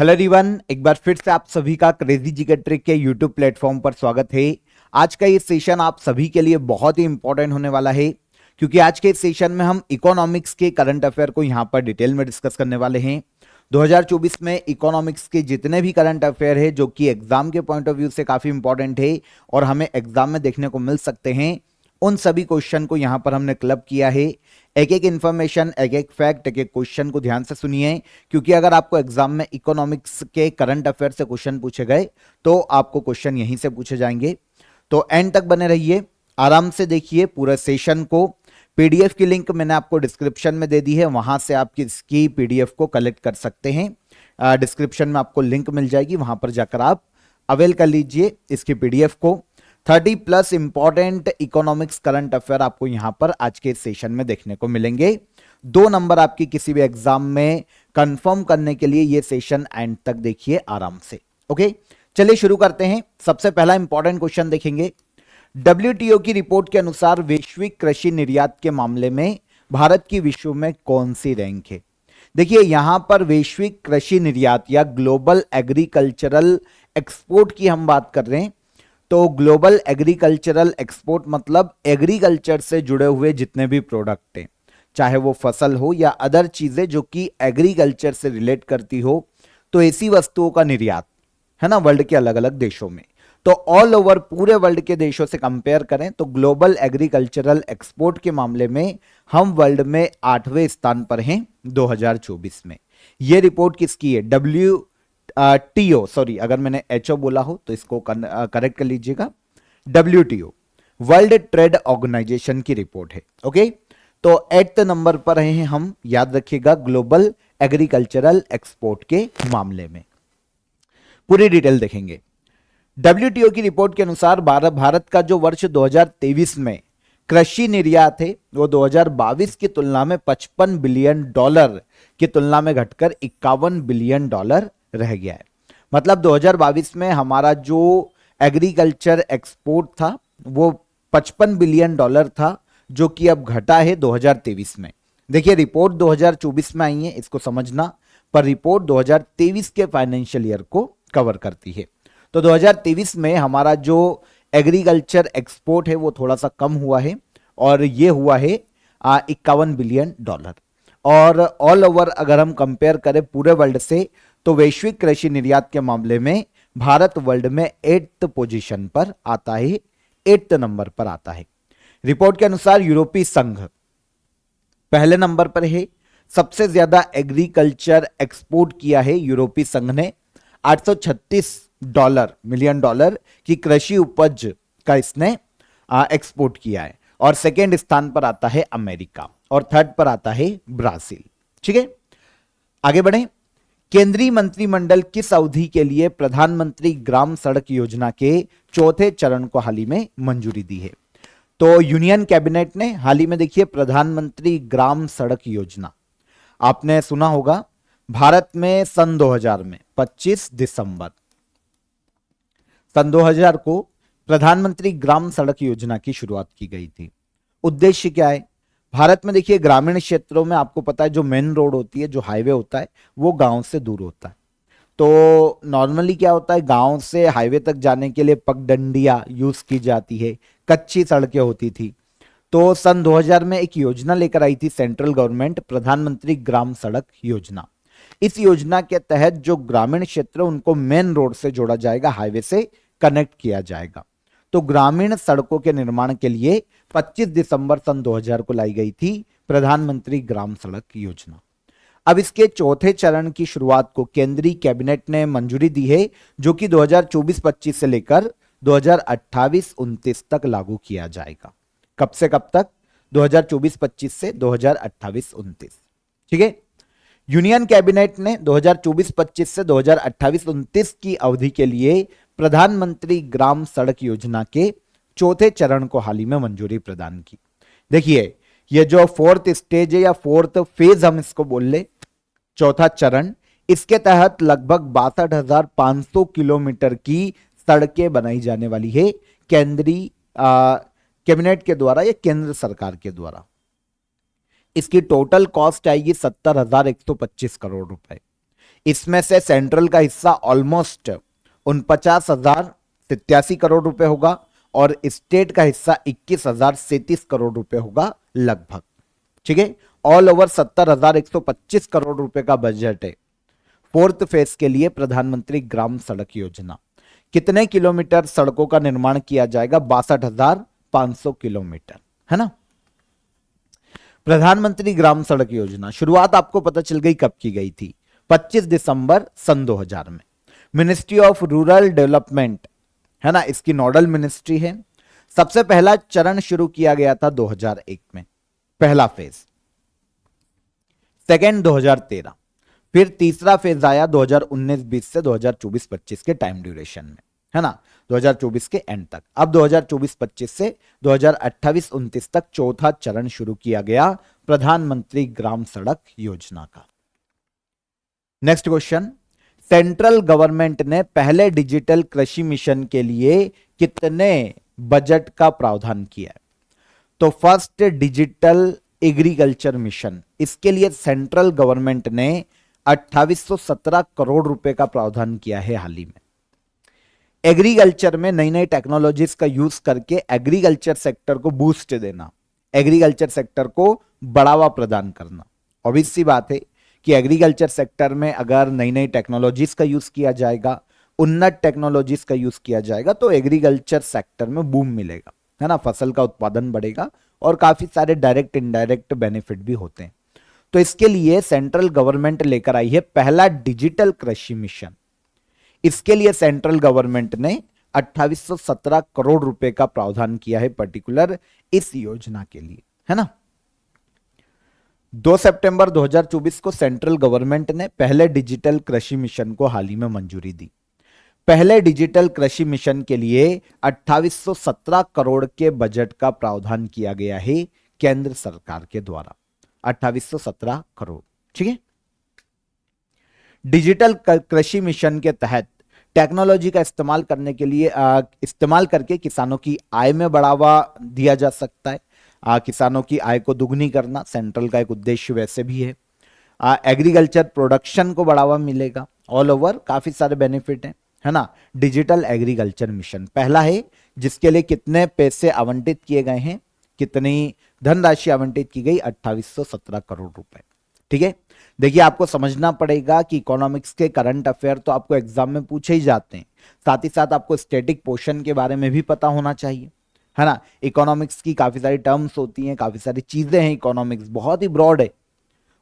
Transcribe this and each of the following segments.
Hello everyone, एक बार फिर से आप सभी का क्रेजी जिगर ट्रिक के यूट्यूब प्लेटफॉर्म पर स्वागत है। आज का ये सेशन आप सभी के लिए बहुत ही इंपॉर्टेंट होने वाला है, क्योंकि आज के इस सेशन में हम इकोनॉमिक्स के करंट अफेयर को यहाँ पर डिटेल में डिस्कस करने वाले हैं। 2024 में इकोनॉमिक्स के जितने भी करंट अफेयर है जो कि एग्जाम के पॉइंट ऑफ व्यू से काफी इंपॉर्टेंट है और हमें एग्जाम में देखने को मिल सकते हैं, उन सभी क्वेश्चन को यहां पर हमने क्लब किया है। एक एक इंफॉर्मेशन, एक एक फैक्ट, एक एक क्वेश्चन को ध्यान से सुनिए, क्योंकि अगर आपको एग्जाम में इकोनॉमिक्स के करंट अफेयर से क्वेश्चन पूछे गए तो आपको क्वेश्चन यहीं से पूछे जाएंगे। तो एंड तक बने रहिए, आराम से देखिए पूरे सेशन को। पीडीएफ की लिंक मैंने आपको डिस्क्रिप्शन में दे दी है, वहां से आप इसकी पीडीएफ को कलेक्ट कर सकते हैं। डिस्क्रिप्शन में आपको लिंक मिल जाएगी, वहां पर जाकर आप अवेल कर लीजिए इसकी पीडीएफ को। 30+ इंपॉर्टेंट इकोनॉमिक्स करंट अफेयर आपको यहां पर आज के सेशन में देखने को मिलेंगे। 2 नंबर आपकी किसी भी एग्जाम में कंफर्म करने के लिए ये सेशन एंड तक देखिए आराम से। ओके, चलिए शुरू करते हैं। सबसे पहला इंपॉर्टेंट क्वेश्चन देखेंगे। डब्ल्यूटीओ की रिपोर्ट के अनुसार वैश्विक कृषि निर्यात के मामले में भारत की विश्व में कौन सी रैंक है? देखिए यहां पर वैश्विक कृषि निर्यात या ग्लोबल एग्रीकल्चरल एक्सपोर्ट की हम बात कर रहे हैं। तो ग्लोबल एग्रीकल्चरल एक्सपोर्ट मतलब एग्रीकल्चर से जुड़े हुए जितने भी प्रोडक्ट हैं, चाहे वो फसल हो या अदर चीजें जो कि एग्रीकल्चर से रिलेट करती हो, तो ऐसी वस्तुओं का निर्यात है ना, वर्ल्ड के अलग अलग देशों में। तो ऑल ओवर पूरे वर्ल्ड के देशों से कंपेयर करें तो ग्लोबल एग्रीकल्चरल एक्सपोर्ट के मामले में हम वर्ल्ड में 8वें स्थान पर हैं 2024 में। यह रिपोर्ट किसकी है? टीओ, सॉरी अगर मैंने एचओ बोला हो तो इसको करेक्ट कर लीजिएगा। डब्ल्यूटीओ वर्ल्ड ट्रेड ऑर्गेनाइजेशन की रिपोर्ट है। ओके, तो 8th नंबर पर हैं हम, याद रखिएगा, ग्लोबल एग्रीकल्चरल एक्सपोर्ट के मामले में। पूरी डिटेल देखेंगे। डब्ल्यूटीओ की रिपोर्ट के अनुसार भारत का जो वर्ष 2023 में कृषि निर्यात है वो 2022 की तुलना में $55 बिलियन की तुलना में घटकर $51 बिलियन रह गया है। मतलब 2022 में हमारा जो एग्रीकल्चर एक्सपोर्ट था वो $55 बिलियन था, जो कि अब घटा है 2023 में। देखिए रिपोर्ट 2024 में आई है, इसको समझना, पर रिपोर्ट 2023 के फाइनेंशियल ईयर को कवर करती है। तो 2023 में हमारा जो एग्रीकल्चर एक्सपोर्ट है वो थोड़ा सा कम हुआ है और ये हुआ है $51 बिलियन। और ऑल ओवर अगर हम कंपेयर करें पूरे वर्ल्ड से तो वैश्विक कृषि निर्यात के मामले में भारत वर्ल्ड में 8th पोजीशन पर आता है, 8th नंबर पर आता है। रिपोर्ट के अनुसार यूरोपीय संघ पहले नंबर पर है। सबसे ज्यादा एग्रीकल्चर एक्सपोर्ट किया है यूरोपीय संघ ने, $836 मिलियन की कृषि उपज का इसने एक्सपोर्ट किया है। और सेकेंड स्थान पर आता है अमेरिका और थर्ड पर आता है ब्राजील। ठीक है, आगे बढ़े। केंद्रीय मंत्रिमंडल किस अवधि के लिए प्रधानमंत्री ग्राम सड़क योजना के 4थे चरण को हाल ही में मंजूरी दी है? तो यूनियन कैबिनेट ने हाल ही में, देखिए, प्रधानमंत्री ग्राम सड़क योजना आपने सुना होगा, भारत में सन 2000 में 25 दिसंबर सन 2000 को प्रधानमंत्री ग्राम सड़क योजना की शुरुआत की गई थी। उद्देश्य क्या है? भारत में देखिए ग्रामीण क्षेत्रों में आपको पता है जो मेन रोड होती है, जो हाईवे होता है, वो गांव से दूर होता है। तो नॉर्मली क्या होता है, गांव से हाईवे तक जाने के लिए पगडंडियां यूज की जाती है, कच्ची सड़कें होती थी। तो सन 2000 में एक योजना लेकर आई थी सेंट्रल गवर्नमेंट, प्रधानमंत्री ग्राम सड़क योजना। इस योजना के तहत जो ग्रामीण क्षेत्र उनको मेन रोड से जोड़ा जाएगा, हाईवे से कनेक्ट किया जाएगा। तो ग्रामीण सड़कों के निर्माण के लिए 25 दिसंबर सन 2000 को लाई गई थी प्रधानमंत्री ग्राम सड़क योजना। अब इसके 4थे चरण की शुरुआत को केंद्रीय कैबिनेट ने मंजूरी दी है, जो कि 2024-25 से लेकर 2028-29 तक लागू किया जाएगा। कब से कब तक? 2024-25 से 2028-29। ठीक है, यूनियन कैबिनेट ने 2024-25 से 2028-29 की अवधि के लिए प्रधानमंत्री ग्राम सड़क योजना के 4थे चरण को हाल ही में मंजूरी प्रदान की। देखिए ये जो 4th स्टेज है या 4th फेज हम इसको बोल ले, 4था चरण, इसके तहत लगभग 62,500 किलोमीटर की सड़कें बनाई जाने वाली है केंद्रीय कैबिनेट के द्वारा या केंद्र सरकार के द्वारा। इसकी टोटल कॉस्ट आएगी 70,125 करोड़ रुपए। इसमें से सेंट्रल का हिस्सा ऑलमोस्ट 49,087 करोड़ रुपए होगा और स्टेट का हिस्सा 21,037 करोड़ रुपए होगा लगभग। ठीक है, ऑल ओवर 70,125 करोड़ रुपए का बजट है फोर्थ फेज के लिए प्रधानमंत्री ग्राम सड़क योजना। कितने किलोमीटर सड़कों का निर्माण किया जाएगा? 62,500 किलोमीटर, है ना। प्रधानमंत्री ग्राम सड़क योजना शुरुआत आपको पता चल गई कब की गई थी? 25 दिसंबर सन 2000 में। मिनिस्ट्री ऑफ रूरल डेवलपमेंट, है ना, इसकी नोडल मिनिस्ट्री है। सबसे पहला चरण शुरू किया गया था 2001 में, पहला फेज। सेकेंड 2013, फिर तीसरा फेज आया 2019-20 से 2024-25 के टाइम ड्यूरेशन में, है ना, 2024 के एंड तक। अब 2024-25 से 2028-29 तक चौथा चरण शुरू किया गया प्रधानमंत्री ग्राम सड़क योजना का। नेक्स्ट क्वेश्चन, सेंट्रल गवर्नमेंट ने पहले डिजिटल कृषि मिशन के लिए कितने बजट का प्रावधान किया है? तो फर्स्ट डिजिटल एग्रीकल्चर मिशन, इसके लिए सेंट्रल गवर्नमेंट ने 2817 करोड़ रुपए का प्रावधान किया है हाल ही में। एग्रीकल्चर में नई नई टेक्नोलॉजीज का यूज करके एग्रीकल्चर सेक्टर को बूस्ट देना, एग्रीकल्चर सेक्टर को बढ़ावा प्रदान करना। ऑब्वियस सी बात है कि एग्रीकल्चर सेक्टर में अगर नई नई टेक्नोलॉजीज का यूज किया जाएगा, उन्नत टेक्नोलॉजीज का यूज किया जाएगा, तो एग्रीकल्चर सेक्टर में बूम मिलेगा, है ना, फसल का उत्पादन बढ़ेगा और काफी सारे डायरेक्ट इनडायरेक्ट बेनिफिट भी होते हैं। तो इसके लिए सेंट्रल गवर्नमेंट लेकर आई है पहला डिजिटल कृषि मिशन। इसके लिए सेंट्रल गवर्नमेंट ने 2817 करोड़ रुपए का प्रावधान किया है पर्टिकुलर इस योजना के लिए, है ना। 2 सितंबर 2024 को सेंट्रल गवर्नमेंट ने पहले डिजिटल कृषि मिशन को हाल ही में मंजूरी दी। पहले डिजिटल कृषि मिशन के लिए 2817 करोड़ के बजट का प्रावधान किया गया है केंद्र सरकार के द्वारा, 2817 करोड़। ठीक है, डिजिटल कृषि मिशन के तहत टेक्नोलॉजी का इस्तेमाल करने के लिए इस्तेमाल करके किसानों की आय में बढ़ावा दिया जा सकता है। किसानों की आय को दुगनी करना सेंट्रल का एक उद्देश्य वैसे भी है। एग्रीकल्चर प्रोडक्शन को बढ़ावा मिलेगा, ऑल ओवर काफी सारे बेनिफिट हैं, है ना। डिजिटल एग्रीकल्चर मिशन पहला है जिसके लिए कितने पैसे आवंटित किए गए हैं, कितनी धनराशि आवंटित की गई? 2817 करोड़ रुपए। ठीक है, देखिए आपको समझना पड़ेगा कि इकोनॉमिक्स के करंट अफेयर तो आपको एग्जाम में पूछे ही जाते हैं, साथ ही साथ आपको स्टैटिक पोर्शन के बारे में भी पता होना चाहिए, है ना। इकोनॉमिक्स की काफी सारी टर्म्स होती हैं, काफी सारी चीजें हैं, इकोनॉमिक्स बहुत ही ब्रॉड है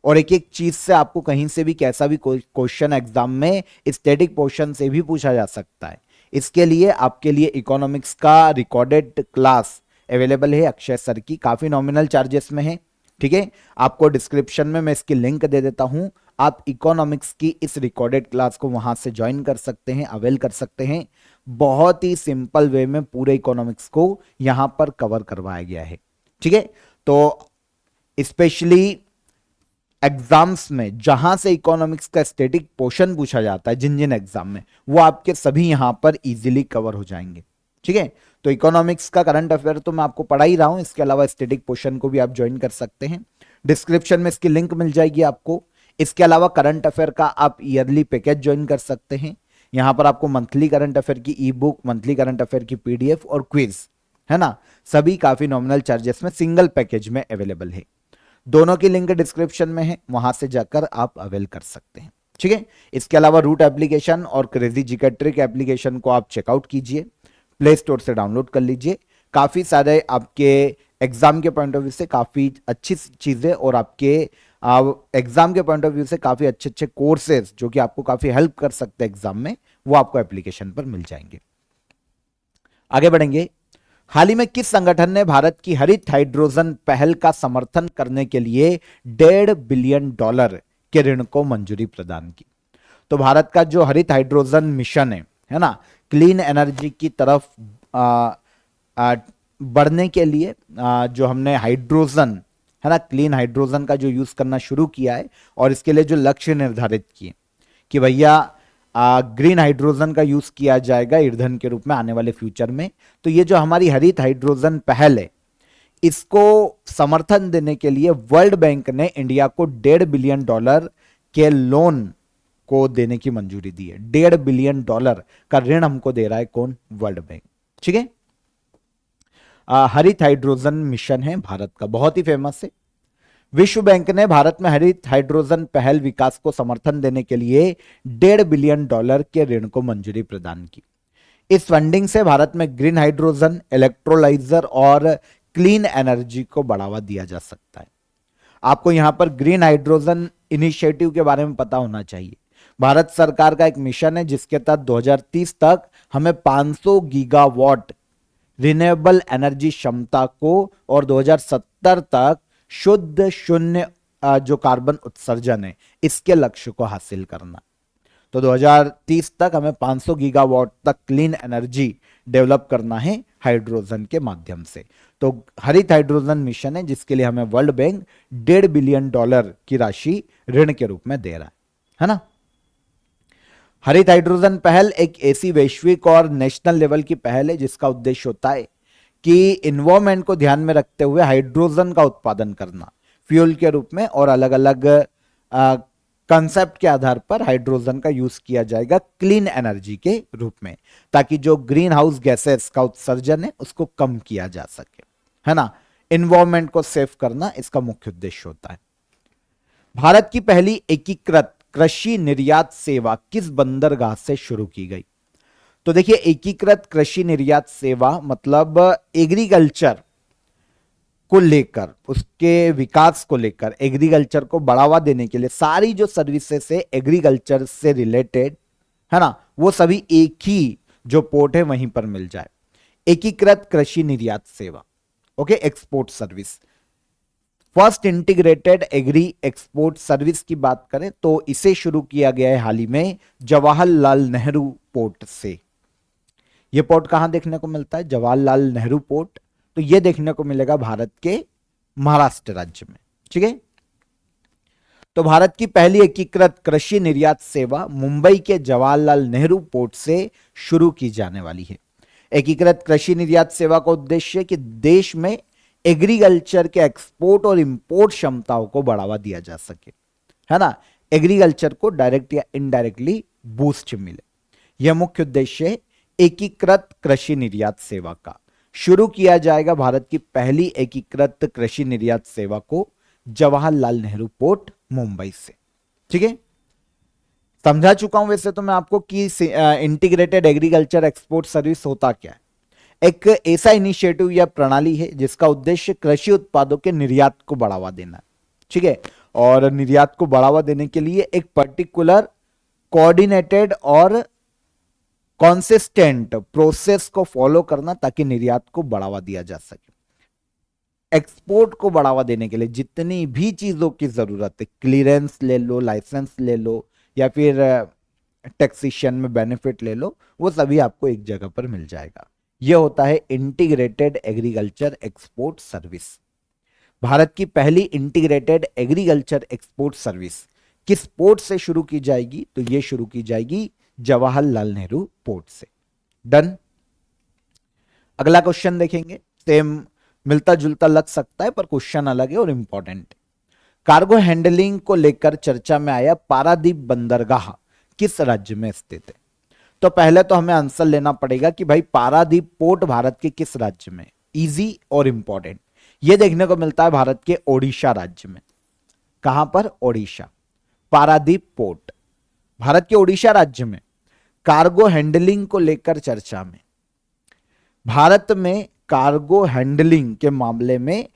और एक एक चीज से आपको कहीं से भी कैसा भी क्वेश्चन एग्जाम में स्टैटिक पोर्शन से भी पूछा जा सकता है। इसके लिए आपके लिए इकोनॉमिक्स का रिकॉर्डेड क्लास अवेलेबल है अक्षय सर की, काफी नॉमिनल चार्जेस में है। ठीक है, आपको डिस्क्रिप्शन में मैं इसकी लिंक दे देता हूं, आप इकोनॉमिक्स की इस रिकॉर्डेड क्लास को वहां से ज्वाइन कर सकते हैं, अवेल कर सकते हैं। बहुत ही सिंपल वे में पूरे इकोनॉमिक्स को यहां पर कवर करवाया गया है। ठीक है, तो स्पेशली एग्जाम्स में जहां से इकोनॉमिक्स का स्टैटिक पोर्शन पूछा जाता है, जिन जिन एग्जाम में, वो आपके सभी यहां पर इजीली कवर हो जाएंगे। ठीक है, तो इकोनॉमिक्स का करंट अफेयर तो मैं आपको पढ़ा ही रहा हूं, इसके अलावा स्टैटिक पोर्शन को भी आप ज्वाइन कर सकते हैं। डिस्क्रिप्शन में इसकी लिंक मिल जाएगी आपको। इसके अलावा करंट अफेयर का आप ईयरली पैकेज ज्वाइन कर सकते हैं। यहां पर आपको मंथली करंट अफेयर की ई बुक, मंथली करंट अफेयर की पीडीएफ और क्विज, है ना, सभी काफी नॉमिनल चार्जेस में सिंगल पैकेज में अवेलेबल है। दोनों की लिंक डिस्क्रिप्शन में है, वहां से जाकर आप अवेल कर सकते हैं। ठीक है, इसके अलावा रूट एप्लीकेशन और क्रेजी जीके ट्रिक एप्लीकेशन को आप चेकआउट कीजिए, प्ले स्टोर से डाउनलोड कर लीजिए। काफी सारे आपके एग्जाम के पॉइंट ऑफ व्यू से काफी अच्छी चीजें और आपके एग्जाम के पॉइंट ऑफ व्यू से काफी अच्छे अच्छे कोर्सेज जो कि आपको काफी हेल्प कर सकते हैं एग्जाम में, वो आपको एप्लीकेशन पर मिल जाएंगे। आगे बढ़ेंगे। हाल ही में किस संगठन ने भारत की हरित हाइड्रोजन पहल का समर्थन करने के लिए $1.5 बिलियन के ऋण को मंजूरी प्रदान की? तो भारत का जो हरित हाइड्रोजन मिशन है ना, क्लीन एनर्जी की तरफ बढ़ने के लिए जो हमने हाइड्रोजन, है ना, क्लीन हाइड्रोजन का जो यूज करना शुरू किया है और इसके लिए जो लक्ष्य निर्धारित किए कि भैया ग्रीन हाइड्रोजन का यूज किया जाएगा ईंधन के रूप में आने वाले फ्यूचर में। तो ये जो हमारी हरित हाइड्रोजन पहल है, इसको समर्थन देने के लिए वर्ल्ड बैंक ने इंडिया को $1.5 बिलियन के लोन को देने की मंजूरी दी है। $1.5 बिलियन का ऋण हमको दे रहा है कौन? World bank. ठीक है। हरित हाइड्रोजन मिशन है भारत का, बहुत ही फेमस है। विश्व बैंक ने भारत में हरित हाइड्रोजन पहल विकास को समर्थन देने के लिए $1.5 बिलियन के ऋण को मंजूरी प्रदान की। इस फंडिंग से भारत में ग्रीन हाइड्रोजन, इलेक्ट्रोलाइजर और क्लीन एनर्जी को बढ़ावा दिया जा सकता है। आपको यहां पर ग्रीन हाइड्रोजन इनिशिएटिव के बारे में पता होना चाहिए। भारत सरकार का एक मिशन है जिसके तहत 2030 तक हमें 500 गीगावाट रिन्यूएबल एनर्जी क्षमता को और 2070 तक शुद्ध शून्य जो कार्बन उत्सर्जन है इसके लक्ष्य को हासिल करना। तो 2030 तक हमें 500 गीगावाट तक क्लीन एनर्जी डेवलप करना है हाइड्रोजन के माध्यम से। तो हरित हाइड्रोजन मिशन है जिसके लिए हमें वर्ल्ड बैंक $1.5 बिलियन की राशि ऋण के रूप में दे रहा है ना। हरित हाइड्रोजन पहल एक ऐसी वैश्विक और नेशनल लेवल की पहल है जिसका उद्देश्य होता है कि इन्वायरमेंट को ध्यान में रखते हुए हाइड्रोजन का उत्पादन करना फ्यूल के रूप में, और अलग अलग कंसेप्ट के आधार पर हाइड्रोजन का यूज किया जाएगा क्लीन एनर्जी के रूप में, ताकि जो ग्रीन हाउस गैसेस का उत्सर्जन है उसको कम किया जा सके, है ना। इन्वायरमेंट को सेव करना इसका मुख्य उद्देश्य होता है। भारत की पहली एकीकृत कृषि निर्यात सेवा किस बंदरगाह से शुरू की गई? तो देखिए, एकीकृत कृषि निर्यात सेवा मतलब एग्रीकल्चर को लेकर, उसके विकास को लेकर, एग्रीकल्चर को बढ़ावा देने के लिए सारी जो सर्विसेज है एग्रीकल्चर से रिलेटेड, है ना, वो सभी एक ही जो पोर्ट है वहीं पर मिल जाए। एकीकृत कृषि निर्यात सेवा, okay, export service. First integrated agree export service की बात करें तो इसे शुरू किया गया है हाल ही में जवाहरलाल नेहरू पोर्ट से। यह पोर्ट कहां देखने को मिलता है? जवाहरलाल नेहरू पोर्ट। तो यह देखने को मिलेगा भारत के महाराष्ट्र राज्य में। ठीक है। तो भारत की पहली एकीकृत कृषि निर्यात सेवा मुंबई के जवाहरलाल नेहरू पोर्ट से शुरू की जाने वाली है। एकीकृत कृषि निर्यात सेवा का उद्देश्य है कि देश में एग्रीकल्चर के एक्सपोर्ट और इंपोर्ट क्षमताओं को बढ़ावा दिया जा सके, है ना। एग्रीकल्चर को डायरेक्ट या इनडायरेक्टली बूस्ट मिले, यह मुख्य उद्देश्य है एकीकृत कृषि निर्यात सेवा का। शुरू किया जाएगा भारत की पहली एकीकृत कृषि निर्यात सेवा को जवाहरलाल नेहरू पोर्ट मुंबई से। ठीक है, समझा चुका हूं वैसे तो मैं आपको कि इंटीग्रेटेड एग्रीकल्चर एक्सपोर्ट सर्विस होता क्या है। एक ऐसा इनिशिएटिव या प्रणाली है जिसका उद्देश्य कृषि उत्पादों के निर्यात को बढ़ावा देना है। ठीक है, और निर्यात को बढ़ावा देने के लिए एक पर्टिकुलर कोऑर्डिनेटेड और कंसिस्टेंट प्रोसेस को फॉलो करना ताकि निर्यात को बढ़ावा दिया जा सके। एक्सपोर्ट को बढ़ावा देने के लिए जितनी भी चीजों की जरूरत है, क्लियरेंस ले लो, लाइसेंस ले लो, या फिर टैक्सेशन में बेनिफिट ले लो, वो सभी आपको एक जगह पर मिल जाएगा। यह होता है integrated agriculture export service. Bharat की पहली इंटीग्रेटेड एग्रीकल्चर एक्सपोर्ट सर्विस किस पोर्ट से शुरू की जाएगी? तो यह शुरू की जाएगी जवाहरलाल नेहरू पोर्ट से। डन। अगला क्वेश्चन देखेंगे, सेम मिलता जुलता लग सकता है पर क्वेश्चन अलग है और इंपॉर्टेंट है। कार्गो हैंडलिंग को लेकर चर्चा में आया पारादीप बंदरगाह किस राज्य में स्थित है? तो पहले तो हमें आंसर लेना पड़ेगा कि भाई पारादीप पोर्ट भारत के किस राज्य में। इजी और इंपॉर्टेंट, यह देखने को मिलता है भारत के ओडिशा राज्य में। कहां पर? ओडिशा। पारादीप पोर्ट भारत के ओडिशा राज्य में। कार्गो हैंडलिंग को लेकर चर्चा में, भारत में कार्गो हैंडलिंग के मामले में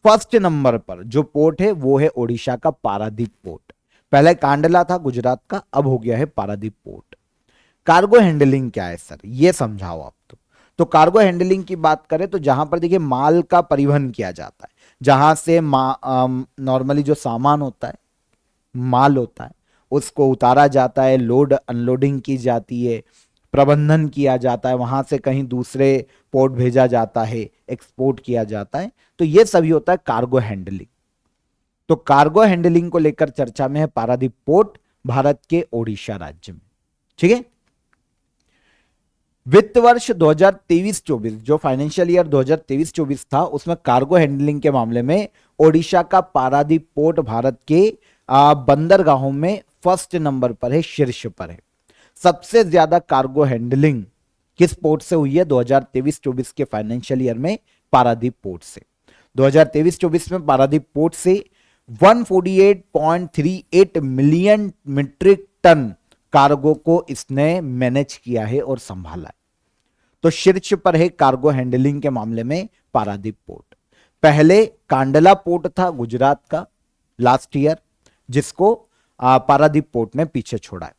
फर्स्ट नंबर पर जो पोर्ट है वो है ओडिशा का पारादीप पोर्ट। पहले कांडला था गुजरात का, अब हो गया है पारादीप पोर्ट। कार्गो हैंडलिंग क्या है सर, ये समझाओ आप। तो कार्गो हैंडलिंग की बात करें तो जहां पर देखिए माल का परिवहन किया जाता है, जहां से नॉर्मली जो सामान होता है, माल होता है, उसको उतारा जाता है, लोड अनलोडिंग की जाती है, प्रबंधन किया जाता है, वहां से कहीं दूसरे पोर्ट भेजा जाता है, एक्सपोर्ट किया जाता है, तो ये सभी होता है कार्गो हैंडलिंग। तो कार्गो हैंडलिंग को लेकर चर्चा में है पारादीप पोर्ट भारत के ओडिशा राज्य में। ठीक है, वित्त वर्ष 2023-24 जो फाइनेंशियल ईयर 2023-24 था उसमें कार्गो हैंडलिंग के मामले में ओडिशा का पारादीप पोर्ट भारत के बंदरगाहों में फर्स्ट नंबर पर है, शीर्ष पर है। सबसे ज्यादा कार्गो हैंडलिंग किस पोर्ट से हुई है 2023-24 के फाइनेंशियल ईयर में? पारादीप पोर्ट से। 2023-24 में पारादीप पोर्ट से 148.38 मिलियन मीट्रिक टन कार्गो को इसने मैनेज किया है और संभाला है। तो शीर्ष पर है कार्गो हैंडलिंग के मामले में पारादीप पोर्ट। पहले कांडला पोर्ट था गुजरात का लास्ट ईयर, जिसको पारादीप पोर्ट ने पीछे छोड़ा है।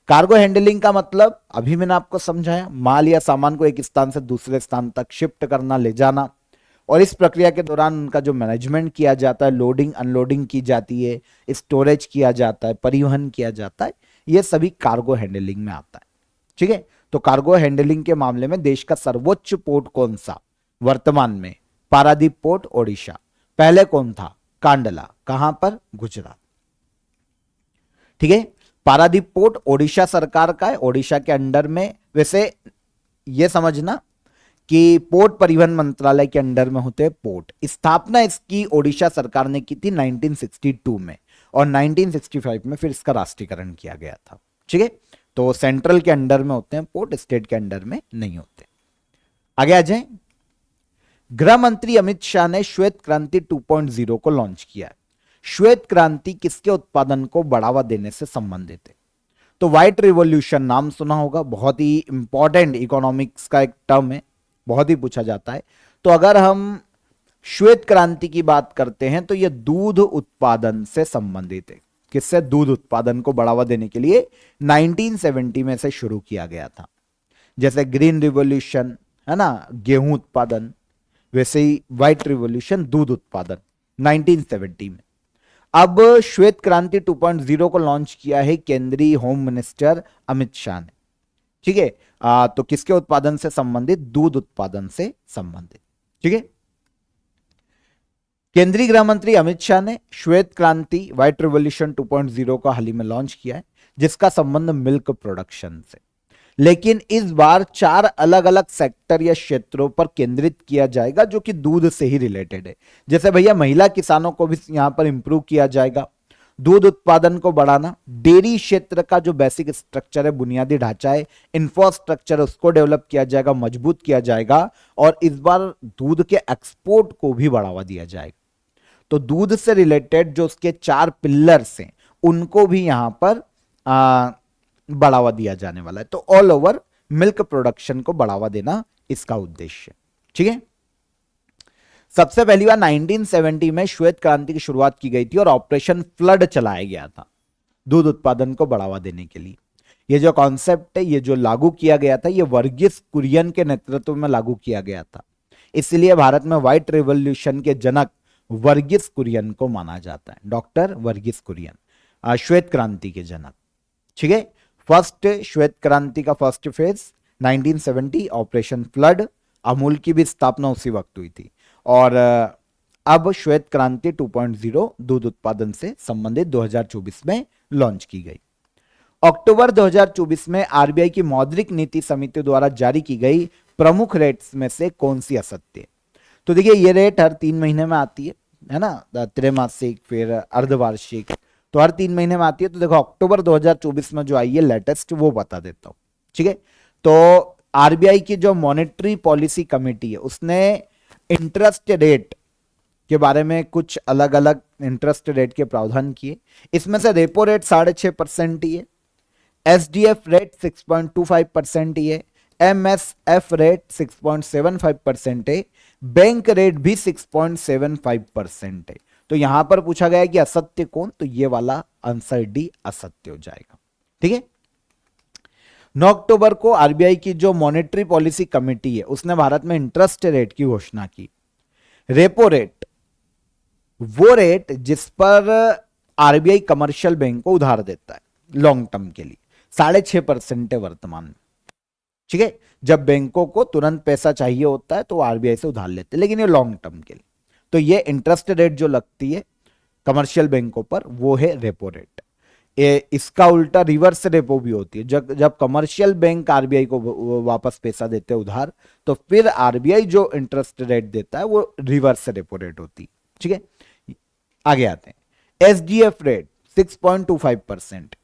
कार्गो हैंडलिंग का मतलब अभी मैंने आपको समझाया, माल या सामान को एक स्थान से दूसरे स्थान तक शिफ्ट करना, ले जाना, और इस प्रक्रिया के दौरान उनका जो मैनेजमेंट किया जाता है, लोडिंग अनलोडिंग की जाती है, स्टोरेज किया जाता है, परिवहन किया जाता है, ये सभी कार्गो हैंडलिंग में आता है। ठीक है, तो कार्गो हैंडलिंग के मामले में देश का सर्वोच्च पोर्ट कौन सा वर्तमान में? पारादीप पोर्ट ओडिशा। पहले कौन था? कांडला। कहां पर? गुजरात। ठीक है, पारादीप पोर्ट ओडिशा सरकार का है, ओडिशा के अंडर में। वैसे यह समझना कि पोर्ट परिवहन मंत्रालय के अंडर में होते हैं पोर्ट। स्थापना इसकी ओडिशा सरकार ने की थी 1962 में, और 1965 में फिर इसका राष्ट्रीयकरण किया गया था। ठीक है, तो सेंट्रल के अंडर में होते हैं पोर्ट, स्टेट के अंडर में नहीं होते। आगे आ जाएं। गृह मंत्री अमित शाह ने श्वेत क्रांति 2.0 को लॉन्च किया है। श्वेत क्रांति किसके उत्पादन को बढ़ावा देने से संबंधित है? तो व्हाइट रिवॉल्यूशन नाम सुना होगा, बहुत ही इंपॉर्टेंट इकोनॉमिक्स का एक टर्म है, बहुत ही पूछा जाता है। तो अगर हम श्वेत क्रांति की बात करते हैं तो यह दूध उत्पादन से संबंधित है। किससे? दूध उत्पादन को बढ़ावा देने के लिए 1970 में से शुरू किया गया था। जैसे ग्रीन रिवॉल्यूशन है ना, गेहूं उत्पादन, वैसे ही व्हाइट रिवॉल्यूशन दूध उत्पादन 1970 में। अब श्वेत क्रांति 2.0 को लॉन्च किया है केंद्रीय होम मिनिस्टर अमित शाह ने। ठीक है, तो किसके उत्पादन से संबंधित? दूध उत्पादन से संबंधित। ठीक है, केंद्रीय गृह मंत्री अमित शाह ने श्वेत क्रांति व्हाइट रिवॉल्यूशन 2.0 का हाल ही में लॉन्च किया है, जिसका संबंध मिल्क प्रोडक्शन से। लेकिन इस बार 4 अलग अलग सेक्टर या क्षेत्रों पर केंद्रित किया जाएगा जो कि दूध से ही रिलेटेड है। जैसे भैया महिला किसानों को भी यहां पर इंप्रूव किया जाएगा, दूध उत्पादन को बढ़ाना, डेयरी क्षेत्र का जो बेसिक स्ट्रक्चर है, बुनियादी ढांचा है, इंफ्रास्ट्रक्चर है, उसको डेवलप किया जाएगा, मजबूत किया जाएगा, और इस बार दूध के एक्सपोर्ट को भी बढ़ावा दिया जाएगा। तो दूध से रिलेटेड जो उसके 4 पिलर्स हैं उनको भी यहां पर बढ़ावा दिया जाने वाला है। तो ऑल ओवर मिल्क प्रोडक्शन को बढ़ावा देना इसका उद्देश्य। ठीक है, सबसे पहली बार 1970 में श्वेत क्रांति की शुरुआत की गई थी और ऑपरेशन फ्लड चलाया गया था दूध उत्पादन को बढ़ावा देने के लिए। यह जो कॉन्सेप्ट है, ये जो लागू किया गया था, ये वर्गीस कुरियन के नेतृत्व में लागू किया गया था। इसलिए भारत में व्हाइट रिवॉल्यूशन के जनक वर्गीस कुरियन को माना जाता है, डॉक्टर वर्गीस कुरियन, श्वेत क्रांति के जनक। ठीक है, फर्स्ट श्वेत क्रांति का first phase 1970, operation flood, Amul की भी स्थापना उसी वक्त हुई थी, और अब श्वेत क्रांति 2.0 दूध उत्पादन से संबंधित 2024 में लॉन्च की गई। अक्टूबर 2024 में आरबीआई की मौद्रिक नीति समिति द्वारा जारी की गई प्रमुख रेट्स में से कौन सी असत्य है? तो देखिए, ये रेट हर 3 महीने में आती है ना, त्रैमासिक, फिर अर्धवार्षिक, तो हर 3 महीने में आती है। तो देखो, अक्टूबर 2024 में जो आई है लेटेस्ट, वो बता देता हूं। ठीक है, तो आरबीआई की जो मॉनेटरी पॉलिसी कमेटी है उसने इंटरेस्ट रेट के बारे में कुछ अलग अलग इंटरेस्ट रेट के प्रावधान किए। इसमें से रेपो रेट 6.5% ही है, एसडीएफ रेट 6.25% ही है, एमएसएफ रेट 6.75% है, बैंक रेट भी 6.75% है। तो यहां पर पूछा गया कि असत्य कौन? तो ये वाला आंसर डी असत्य हो जाएगा। ठीक है, 9 अक्टूबर को आरबीआई की जो मॉनेटरी पॉलिसी कमेटी है उसने भारत में इंटरेस्ट रेट की घोषणा की। रेपो रेट वो रेट जिस पर आरबीआई कमर्शियल बैंक को उधार देता है लॉन्ग टर्म के लिए, 6.5% है वर्तमान में। ठीक है, जब बैंकों को तुरंत पैसा चाहिए होता है तो आरबीआई से उधार लेते हैं, लेकिन ये लॉन्ग टर्म के लिए। तो ये इंटरेस्ट रेट जो लगती है कमर्शियल बैंकों पर वो है रेपो रेट। इसका उल्टा रिवर्स रेपो भी होती है। जब कमर्शियल बैंक आरबीआई को वापस पैसा देते हैं उधार, तो फिर आरबीआई जो इंटरेस्ट रेट देता है वो रिवर्स रेपो रेट होती है। ठीक है, आगे आते हैं। SDF rate 6.25%।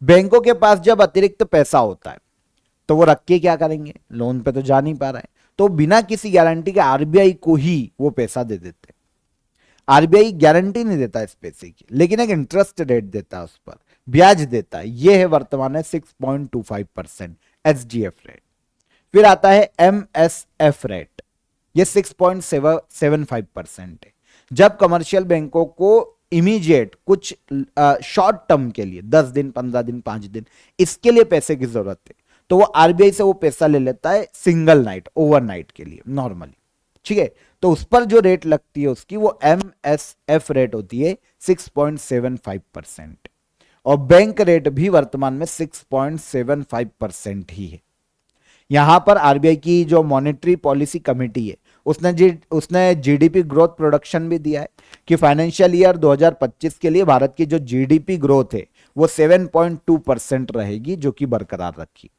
बैंकों के पास जब अतिरिक्त पैसा होता है तो वो रख के क्या करेंगे, लोन पे तो जा नहीं पा रहा है, तो बिना किसी गारंटी के आरबीआई को ही वो पैसा दे देते हैं। आरबीआई गारंटी नहीं देता इस पैसे की, लेकिन एक इंटरेस्ट रेट देता है, उस पर ब्याज देता है। ये है वर्तमान में 6.25% एसडीएफ रेट। फिर आता है एमएसएफ रेट, ये 6.75% है। जब कमर्शियल बैंकों को इमीडिएट कुछ शॉर्ट टर्म के लिए 10 दिन 15 दिन 5 दिन इसके लिए पैसे की जरूरत है, तो वो आरबीआई से वो पैसा ले लेता है सिंगल नाइट, ओवरनाइट के लिए नॉर्मली, ठीक है। तो उस पर जो रेट लगती है उसकी वो एमएसएफ रेट होती है 6.75%, और बैंक रेट भी वर्तमान में 6.75% ही है। यहां पर आरबीआई की जो मॉनेटरी पॉलिसी कमेटी है उसने जीडीपी ग्रोथ प्रोडक्शन भी दिया है कि फाइनेंशियल ईयर 2025 के लिए भारत की जो जीडीपी ग्रोथ है वो 7.2% रहेगी, जो कि बरकरार रखी।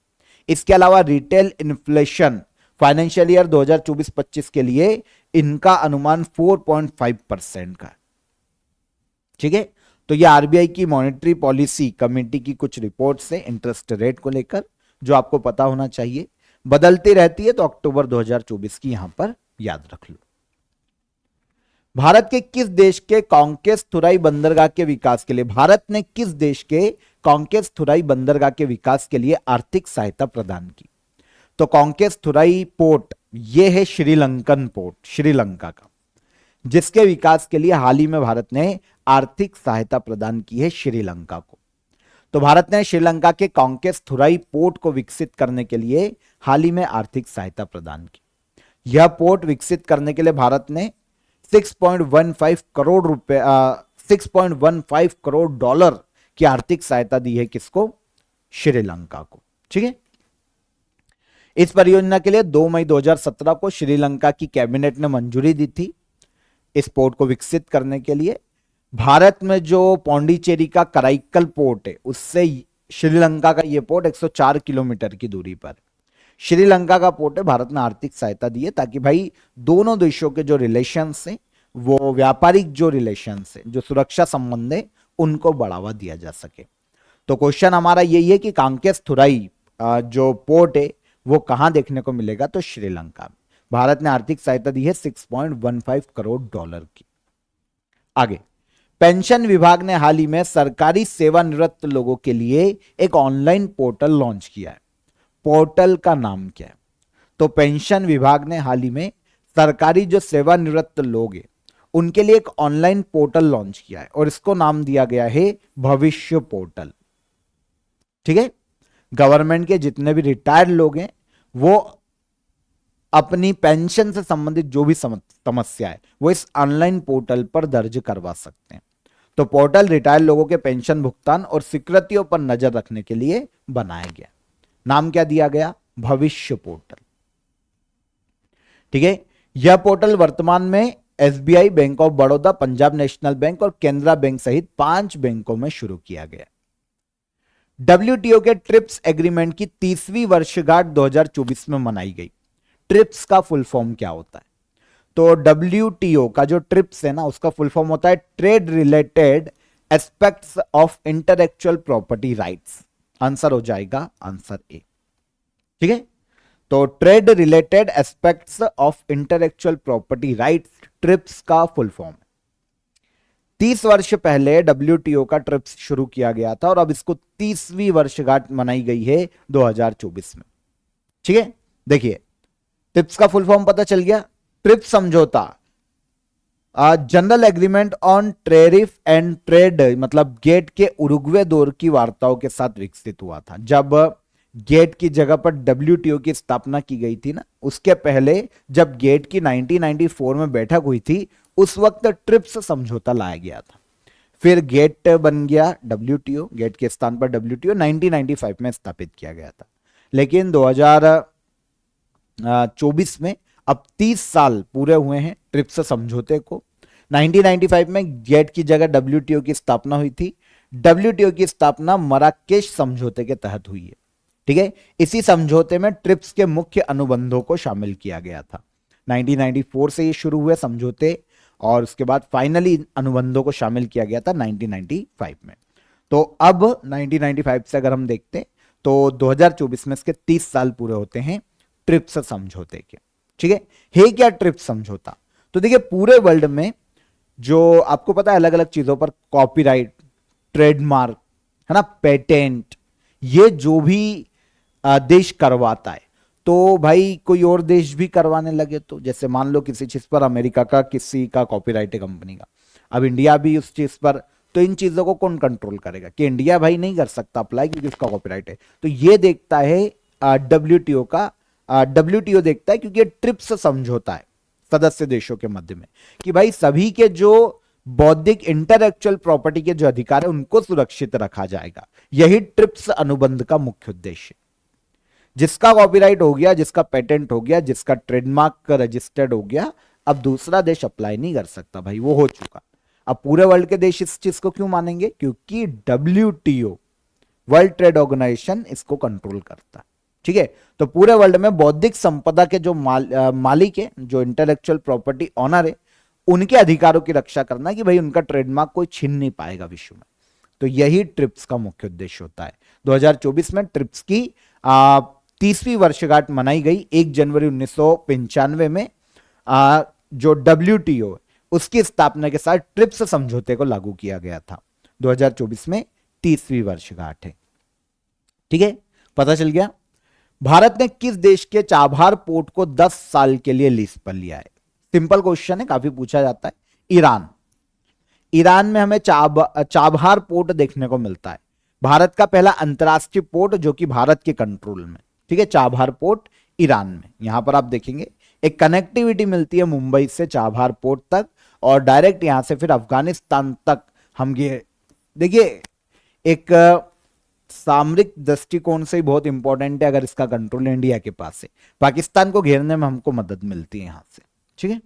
इसके अलावा रिटेल इन्फ्लेशन फाइनेंशियल ईयर 2024-25 के लिए इनका अनुमान 4.5% का, ठीक है। तो ये आरबीआई की मॉनेटरी पॉलिसी कमेटी की कुछ रिपोर्ट्स है इंटरेस्ट रेट को लेकर, जो आपको पता होना चाहिए। बदलती रहती है, तो अक्टूबर 2024 की यहां पर याद रख लो। भारत के किस देश के कांकेस थुराई बंदरगाह के विकास के लिए, भारत ने किस देश के कांकेस थुराई बंदरगाह के विकास के लिए आर्थिक सहायता प्रदान की? तो कांकेस थुराई पोर्ट ये है श्रीलंकन पोर्ट, श्रीलंका का, जिसके विकास के लिए हाल ही में भारत ने आर्थिक सहायता प्रदान की है श्रीलंका को। तो भारत ने श्रीलंका के कांकेस थुराई पोर्ट को विकसित करने के लिए हाल ही में आर्थिक सहायता प्रदान की। यह पोर्ट विकसित करने के लिए भारत ने 6.15 करोड़ रुपए 6.15 करोड़ डॉलर की आर्थिक सहायता दी है, किसको? श्रीलंका को, ठीक है। इस परियोजना के लिए 2 मई 2017 को श्रीलंका की कैबिनेट ने मंजूरी दी थी इस पोर्ट को विकसित करने के लिए। भारत में जो पौंडीचेरी का कराईकल पोर्ट है उससे श्रीलंका का यह पोर्ट 104 किलोमीटर की दूरी पर श्रीलंका का पोर्ट है। भारत ने आर्थिक सहायता दी है ताकि भाई दोनों देशों के जो रिलेशंस हैं, वो व्यापारिक जो रिलेशंस है, जो सुरक्षा संबंध है, उनको बढ़ावा दिया जा सके। तो क्वेश्चन हमारा यही है कि कांकेस थुराई जो पोर्ट है वो कहां देखने को मिलेगा? तो श्रीलंका में। भारत ने आर्थिक सहायता दी है 6.15 करोड़ डॉलर की। आगे, पेंशन विभाग ने हाल ही में सरकारी सेवानिवृत्त लोगों के लिए एक ऑनलाइन पोर्टल लॉन्च किया है। पोर्टल का नाम क्या है? तो पेंशन विभाग ने हाल ही में सरकारी जो सेवानिवृत्त लोग हैं उनके लिए एक ऑनलाइन पोर्टल लॉन्च किया है, और इसको नाम दिया गया है भविष्य पोर्टल, ठीक है। गवर्नमेंट के जितने भी रिटायर्ड लोग हैं वो अपनी पेंशन से संबंधित जो भी समस्या है वो इस ऑनलाइन पोर्टल पर दर्ज करवा सकते हैं। तो पोर्टल रिटायर्ड लोगों के पेंशन भुगतान और स्वीकृतियों पर नजर रखने के लिए बनाया गया। नाम क्या दिया गया? भविष्य पोर्टल, ठीक है। यह पोर्टल वर्तमान में SBI, bank of Baroda, Punjab national bank और केनरा बैंक सहित 5 बैंकों में शुरू किया गया। डब्ल्यूटीओ के ट्रिप्स एग्रीमेंट की 30वीं वर्षगांठ 2024 में मनाई गई। ट्रिप्स का फुल फॉर्म क्या होता है? तो डब्ल्यूटीओ का जो ट्रिप्स है ना, उसका फुल फॉर्म होता है trade related aspects of intellectual property rights. Answer हो जाएगा आंसर ए, ठीक है। तो trade related aspects of intellectual property rights trips का फुल फॉर्म। 30 वर्ष पहले डब्ल्यूटीओ का ट्रिप्स शुरू किया गया था और अब इसको 30वीं वर्षगांठ मनाई गई है 2024 में, ठीक है। देखिए, ट्रिप्स का फुल फॉर्म पता चल गया। ट्रिप्स समझौता general agreement on tariff and trade, मतलब गेट के उरुग्वे दौर की वार्ताओं के साथ विकसित हुआ था। जब गेट की जगह पर डब्ल्यूटीओ की स्थापना की गई थी ना, उसके पहले जब गेट की 1994 में बैठक हुई थी उस वक्त ट्रिप्स समझौता लाया गया था। फिर गेट बन गया डब्ल्यूटीओ, गेट के स्थान पर डब्ल्यूटीओ 1995 में स्थापित किया गया था। लेकिन 2024 में अब 30 साल पूरे हुए हैं ट्रिप्स समझौते को। 1995 में गेट की जगह डब्ल्यूटीओ की स्थापना हुई थी। डब्ल्यूटीओ की स्थापना मराकेश समझौते के तहत हुई है, ठीक है। इसी समझौते में ट्रिप्स के मुख्य अनुबंधों को शामिल किया गया था। 1994 से ये शुरू हुए समझौते और उसके बाद फाइनली अनुबंधों को शामिल किया गया था 1995 में। तो अब 1995 से अगर हम देखते हैं तो 2024 में इसके 30 साल पूरे होते हैं ट्रिप्स समझौते के। ठीक है क्या ट्रिप्स समझौता? तो देखिए पूरे वर्ल्ड में जो आपको पता है अलग अलग चीजों पर कॉपीराइट, ट्रेडमार्क, है ना, पेटेंट, ये जो भी देश करवाता है, तो भाई कोई और देश भी करवाने लगे तो जैसे मान लो किसी चीज पर अमेरिका का किसी का कॉपीराइट है कंपनी का, अब इंडिया भी उस चीज पर, तो इन चीजों को कौन कंट्रोल करेगा कि इंडिया भाई नहीं कर सकता अप्लाई क्योंकि उसका कॉपीराइट है। तो ये देखता है डब्ल्यूटीओ का, डब्ल्यूटीओ देखता है क्योंकि ये ट्रिप्स समझौता है सदस्य देशों के मध्य में कि भाई सभी के जो बौद्धिक इंटेलेक्चुअल प्रॉपर्टी के जो अधिकार है उनको सुरक्षित रखा जाएगा। यही ट्रिप्स अनुबंध का मुख्य उद्देश्य। जिसका कॉपीराइट हो गया, जिसका पेटेंट हो गया, जिसका ट्रेडमार्क रजिस्टर्ड हो गया, अब दूसरा देश अप्लाई नहीं कर सकता भाई, वो हो चुका। अब पूरे वर्ल्ड के देश इस चीज को क्यों मानेंगे? क्योंकि डब्ल्यूटीओ, वर्ल्ड ट्रेड ऑर्गेनाइजेशन, इसको कंट्रोल करता है। ठीक है, तो पूरे वर्ल्ड में बौद्धिक संपदा के जो मालिक है, जो इंटेलेक्चुअल प्रॉपर्टी ऑनर है, उनके अधिकारों की रक्षा करना कि भाई उनका ट्रेडमार्क कोई छीन नहीं पाएगा विश्व में। तो यही ट्रिप्स का मुख्य उद्देश्य होता है। 2024 में ट्रिप्स की 30वीं वर्षगांठ मनाई गई 1 जनवरी 1995 में। जो डब्ल्यूटीओ उसकी स्थापना के साथ ट्रिप्स समझौते को लागू किया गया था। 2024 में 30वीं वर्षगांठ है। ठीक है, पता चल गया। भारत ने किस देश के चाबहार पोर्ट को 10 साल के लिए लीज पर लिया है? सिंपल क्वेश्चन है, काफी पूछा जाता है। ईरान। ईरान में हमें चाबहार पोर्ट देखने को मिलता है, भारत का पहला अंतरराष्ट्रीय पोर्ट जो कि भारत के कंट्रोल में। ठीक है, चाबहार पोर्ट ईरान में। यहां पर आप देखेंगे एक कनेक्टिविटी मिलती है मुंबई से चाबहार पोर्ट तक, और डायरेक्ट यहां से फिर अफगानिस्तान तक हम ये देखिए, एक सामरिक दृष्टिकोण से ही बहुत इंपॉर्टेंट है। अगर इसका कंट्रोल इंडिया के पास है, पाकिस्तान को घेरने में हमको मदद मिलती है यहां से। ठीक है,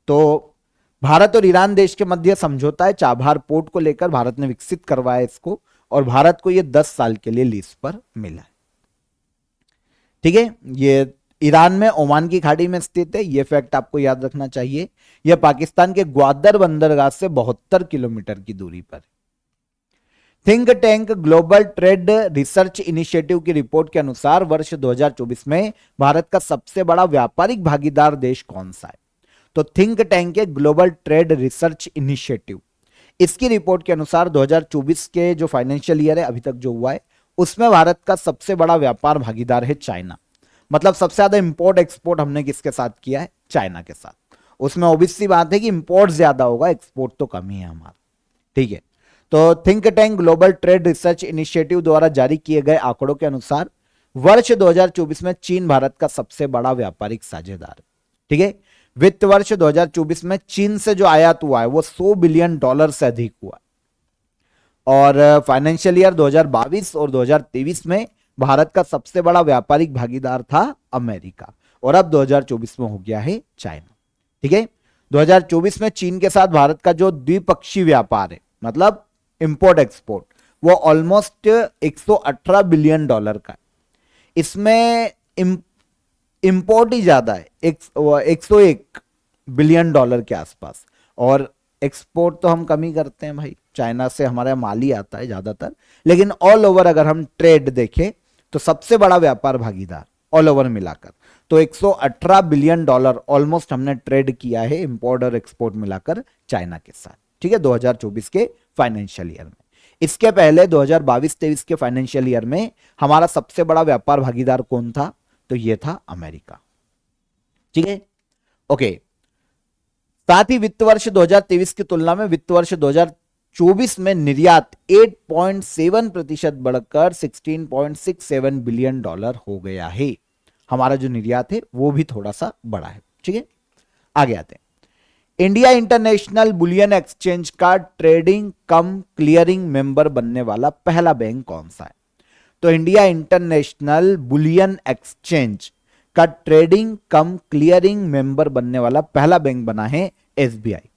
तो भारत और ईरान देश के मध्य समझौता है चाबहार पोर्ट को लेकर, भारत ने विकसित करवाया इसको, और भारत को यह 10 साल के लिए लीज पर मिला है। ठीक है, ये ईरान में ओमान की खाड़ी में स्थित है, यह फैक्ट आपको याद रखना चाहिए। यह पाकिस्तान के ग्वादर बंदरगाह से 72 किलोमीटर की दूरी पर। Think tank global trade research initiative की रिपोर्ट के अनुसार वर्ष 2024 में भारत का सबसे बड़ा व्यापारिक भागीदार देश कौन सा है? तो थिंक टैंक के ग्लोबल ट्रेड रिसर्च इनिशिएटिव, इसकी रिपोर्ट के अनुसार 2024 के जो फाइनेंशियल ईयर है अभी तक जो हुआ है, उसमें भारत का सबसे बड़ा व्यापार भागीदार है चाइना। मतलब सबसे ज्यादा इंपोर्ट एक्सपोर्ट हमने किसके साथ किया है? चाइना के साथ। उसमें ऑब्वियस सी बात है कि इंपोर्ट ज्यादा होगा, एक्सपोर्ट तो कम ही है हमारा। ठीक है, तो think tank global trade research initiative द्वारा जारी किए गए आंकड़ों के अनुसार वर्ष 2024 में चीन भारत का सबसे बड़ा व्यापारिक साझेदार है। ठीक है, वित्त वर्ष 2024 में चीन से जो आयात हुआ है वो $100 बिलियन से अधिक हुआ, और फाइनेंशियल ईयर 2022 और 2023 में भारत का सबसे बड़ा व्यापारिक भागीदार था अमेरिका, और अब 2024 में हो गया है चाइना। ठीक है, 2024 में चीन के साथ भारत का जो द्विपक्षीय व्यापार है, मतलब इंपोर्ट एक्सपोर्ट, वो ऑलमोस्ट $118 बिलियन का है। इसमें इंपोर्ट ही ज्यादा है, 101 बिलियन के आसपास, और एक्सपोर्ट तो हम कम ही करते हैं भाई, चाइना से हमारा माल ही आता है ज्यादातर। लेकिन ऑल ओवर अगर हम ट्रेड देखें तो सबसे बड़ा व्यापार भागीदार ऑल ओवर मिलाकर तो $118 बिलियन ऑलमोस्ट हमने ट्रेड किया है इंपोर्ट और एक्सपोर्ट मिलाकर चाइना के साथ। ठीक है, 2024 के फाइनेंशियल ईयर में। इसके पहले 2022-23 के फाइनेंशियल ईयर में हमारा सबसे बड़ा व्यापार भागीदार कौन था? तो यह था अमेरिका। ठीक है, ओके। साथ ही वित्त वर्ष 2023 की तुलना में वित्त वर्ष 2024 में निर्यात 8.7% बढ़कर $16.67 बिलियन हो गया है। हमारा जो निर्यात है वो भी थोड़ा सा बढ़ा है। ठीक है, आगे आते हैं। इंडिया इंटरनेशनल बुलियन एक्सचेंज का ट्रेडिंग कम क्लियरिंग मेंबर बनने वाला पहला बैंक कौन सा है? तो इंडिया इंटरनेशनल बुलियन एक्सचेंज का ट्रेडिंग कम क्लियरिंग मेंबर बनने वाला पहला बैंक बना है एसबीआई।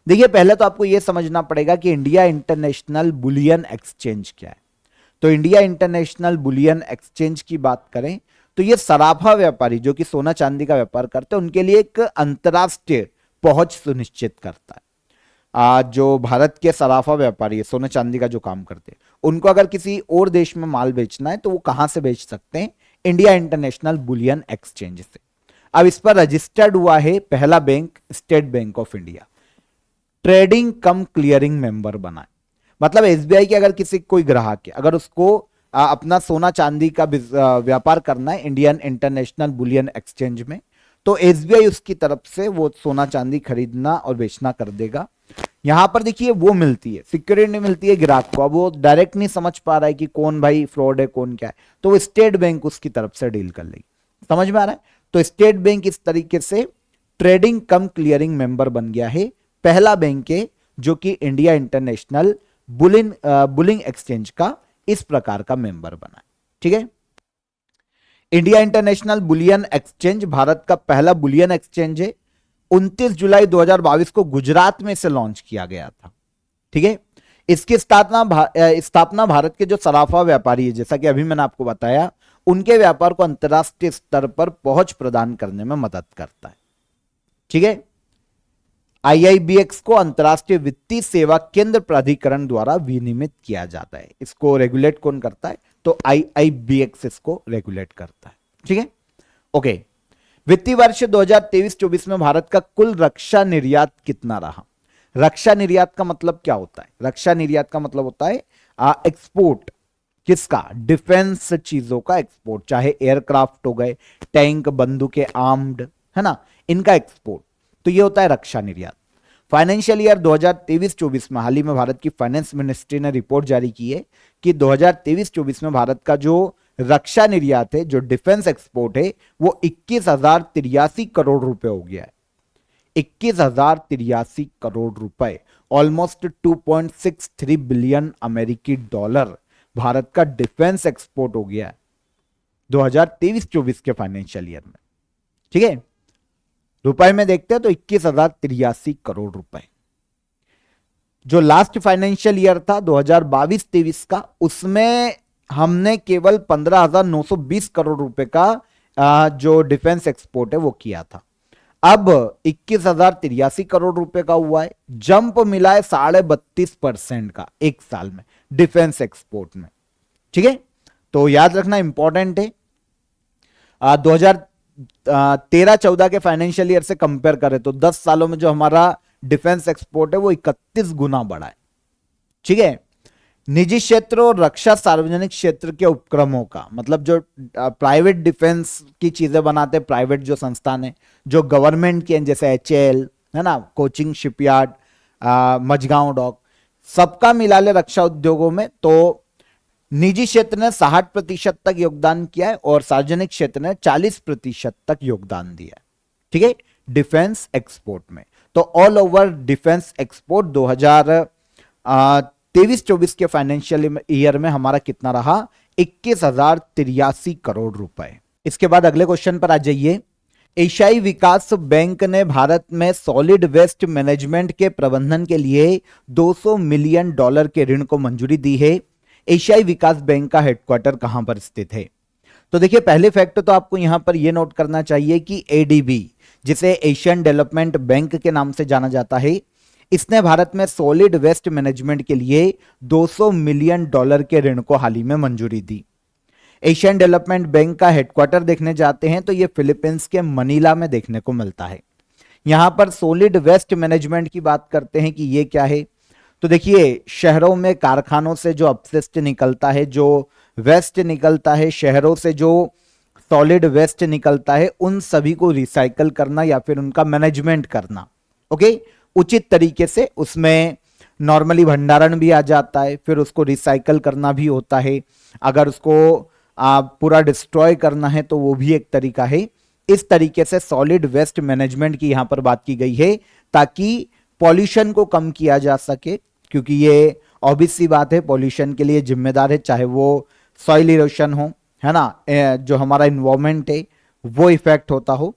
देखिए, पहले तो आपको यह समझना पड़ेगा कि इंडिया इंटरनेशनल बुलियन एक्सचेंज क्या है। तो इंडिया इंटरनेशनल बुलियन एक्सचेंज की बात करें तो यह सराफा व्यापारी जो कि सोना चांदी का व्यापार करते हैं उनके लिए एक अंतरराष्ट्रीय पहुंच सुनिश्चित करता है। जो भारत के सराफा व्यापारी है, सोने चांदी का जो काम करते हैं, उनको अगर किसी और देश में माल बेचना है तो वो कहां से बेच सकते हैं? इंडिया इंटरनेशनल बुलियन एक्सचेंज से। अब इस पर रजिस्टर्ड हुआ है पहला bank state bank of India, trading come clearing member बना है। मतलब एसबीआई के अगर किसी कोई ग्राहक है, अगर उसको अपना सोना चांदी का व्यापार करना है इंडियन इंटरनेशनल बुलियन एक्सचेंज में, तो एसबीआई उसकी तरफ से वो सोना चांदी खरीदना और बेचना कर देगा। यहां पर देखिए वो मिलती है, सिक्योरिटी मिलती है ग्राहक को। अब वो डायरेक्ट नहीं समझ पा रहा है कि कौन भाई फ्रॉड है कौन क्या है, तो वो स्टेट बैंक उसकी तरफ से डील कर लेगी। समझ में आ रहा है? तो स्टेट बैंक इस तरीके से ट्रेडिंग कम क्लियरिंग मेंबर बन गया है, पहला बैंक है जो कि इंडिया इंटरनेशनल बुलिंग एक्सचेंज का इस प्रकार का मेंबर बना है। ठीक है, India international bullion exchange Bharat का पहला बुलियन एक्सचेंज है। 29 जुलाई 2022 को गुजरात में इसे लॉन्च किया गया था। ठीक है, इसकी स्थापना भारत के जो सराफा व्यापारी है, जैसा कि अभी मैंने आपको बताया, उनके व्यापार को अंतरराष्ट्रीय स्तर पर पहुंच प्रदान करने में मदद करता है। ठीक है, आईआईबीएक्स को अंतरराष्ट्रीय वित्तीय सेवा केंद्र प्राधिकरण द्वारा विनियमित किया जाता है। इसको रेगुलेट कौन करता है? तो आईआईबीएक्स इसको रेगुलेट करता है। ठीक है, ओके। वित्तीय वर्ष 2023-24 में भारत का कुल रक्षा निर्यात कितना रहा? रक्षा निर्यात का मतलब क्या होता है? रक्षा निर्यात का मतलब होता है एक्सपोर्ट। किसका? डिफेंस चीजों का एक्सपोर्ट, चाहे एयरक्राफ्ट हो गए, टैंक, बंदूकें, आर्म्ड, है ना, इनका एक्सपोर्ट। तो ये होता है रक्षा निर्यात। फाइनेंशियल ईयर 2023-24 में हाल ही में भारत की फाइनेंस मिनिस्ट्री ने रिपोर्ट जारी की है कि 2023-24 में भारत का जो रक्षा निर्यात है, जो डिफेंस एक्सपोर्ट है, वो 21,083 करोड़ रुपए हो गया है। 21,083 करोड़ रुपए, ऑलमोस्ट 2.63 बिलियन अमेरिकी डॉलर भारत का डिफेंस एक्सपोर्ट हो गया है 2023-24 के फाइनेंशियल ईयर में। ठीक है, रुपए में देखते हैं तो 21,083 करोड़ रुपए। जो लास्ट फाइनेंशियल ईयर था 2022-23 का, उसमें हमने केवल 15,920 करोड़ रुपए का जो डिफेंस एक्सपोर्ट है वो किया था। अब 21,083 करोड़ रुपए का हुआ है, जंप मिला है 32.5% का एक साल में डिफेंस एक्सपोर्ट में। ठीक है, तो याद रखना इंपॉर्टेंट है। 2013-14 के फाइनेंशियल ईयर से कंपेयर करें तो 10 सालों में जो हमारा डिफेंस एक्सपोर्ट है वो 31 गुना बढ़ा है। ठीक है, निजी क्षेत्र और रक्षा सार्वजनिक क्षेत्र के उपक्रमों का मतलब जो प्राइवेट डिफेंस की चीजें बनाते हैं, प्राइवेट जो संस्थान है, जो गवर्नमेंट के जैसे एचएएल है ना, कोचिंग शिपयार्ड, मझगांव डॉक, सबका मिला ले रक्षा उद्योगों में तो निजी क्षेत्र ने 60% तक योगदान किया है और सार्वजनिक क्षेत्र ने 40% तक योगदान दिया है। ठीक है, डिफेंस एक्सपोर्ट में। तो ऑल ओवर डिफेंस एक्सपोर्ट 2023-24 के फाइनेंशियल ईयर में हमारा कितना रहा? 21,083 करोड़ रुपए। इसके बाद अगले क्वेश्चन पर आ जाइए। एशियाई विकास बैंक ने भारत में सॉलिड वेस्ट मैनेजमेंट के प्रबंधन के लिए $200 मिलियन के ऋण को मंजूरी दी है। एशियाई विकास बैंक का हेडक्वार्टर कहां पर स्थित है? तो देखिए, पहले फैक्ट तो आपको यहां पर यह नोट करना चाहिए कि एडीबी, जिसे एशियन डेवलपमेंट बैंक के नाम से जाना जाता है, इसने भारत में सॉलिड वेस्ट मैनेजमेंट के लिए $200 मिलियन के ऋण को हाल ही में मंजूरी दी। एशियन डेवलपमेंट बैंक का हेडक्वार्टर देखने जाते हैं तो यह फिलीपींस के मनीला में देखने को मिलता है। यहां पर सॉलिड वेस्ट मैनेजमेंट की बात करते हैं कि यह क्या है, तो देखिए, शहरों में कारखानों से जो अपशिष्ट निकलता है, जो वेस्ट निकलता है, शहरों से जो सॉलिड वेस्ट निकलता है, उन सभी को रिसाइकल करना या फिर उनका मैनेजमेंट करना। ओके, उचित तरीके से उसमें नॉर्मली भंडारण भी आ जाता है, फिर उसको रिसाइकल करना भी होता है। अगर उसको पूरा डिस्ट्रॉय करना है तो वो भी एक तरीका है। इस तरीके से सॉलिड वेस्ट मैनेजमेंट की यहां पर बात की गई है ताकि पॉल्यूशन को कम किया जा सके, क्योंकि ये ऑब्वियस सी बात है, पॉल्यूशन के लिए जिम्मेदार है, चाहे वो सॉइल इरोशन हो, है ना, जो हमारा इन्वायरमेंट है वो इफेक्ट होता हो।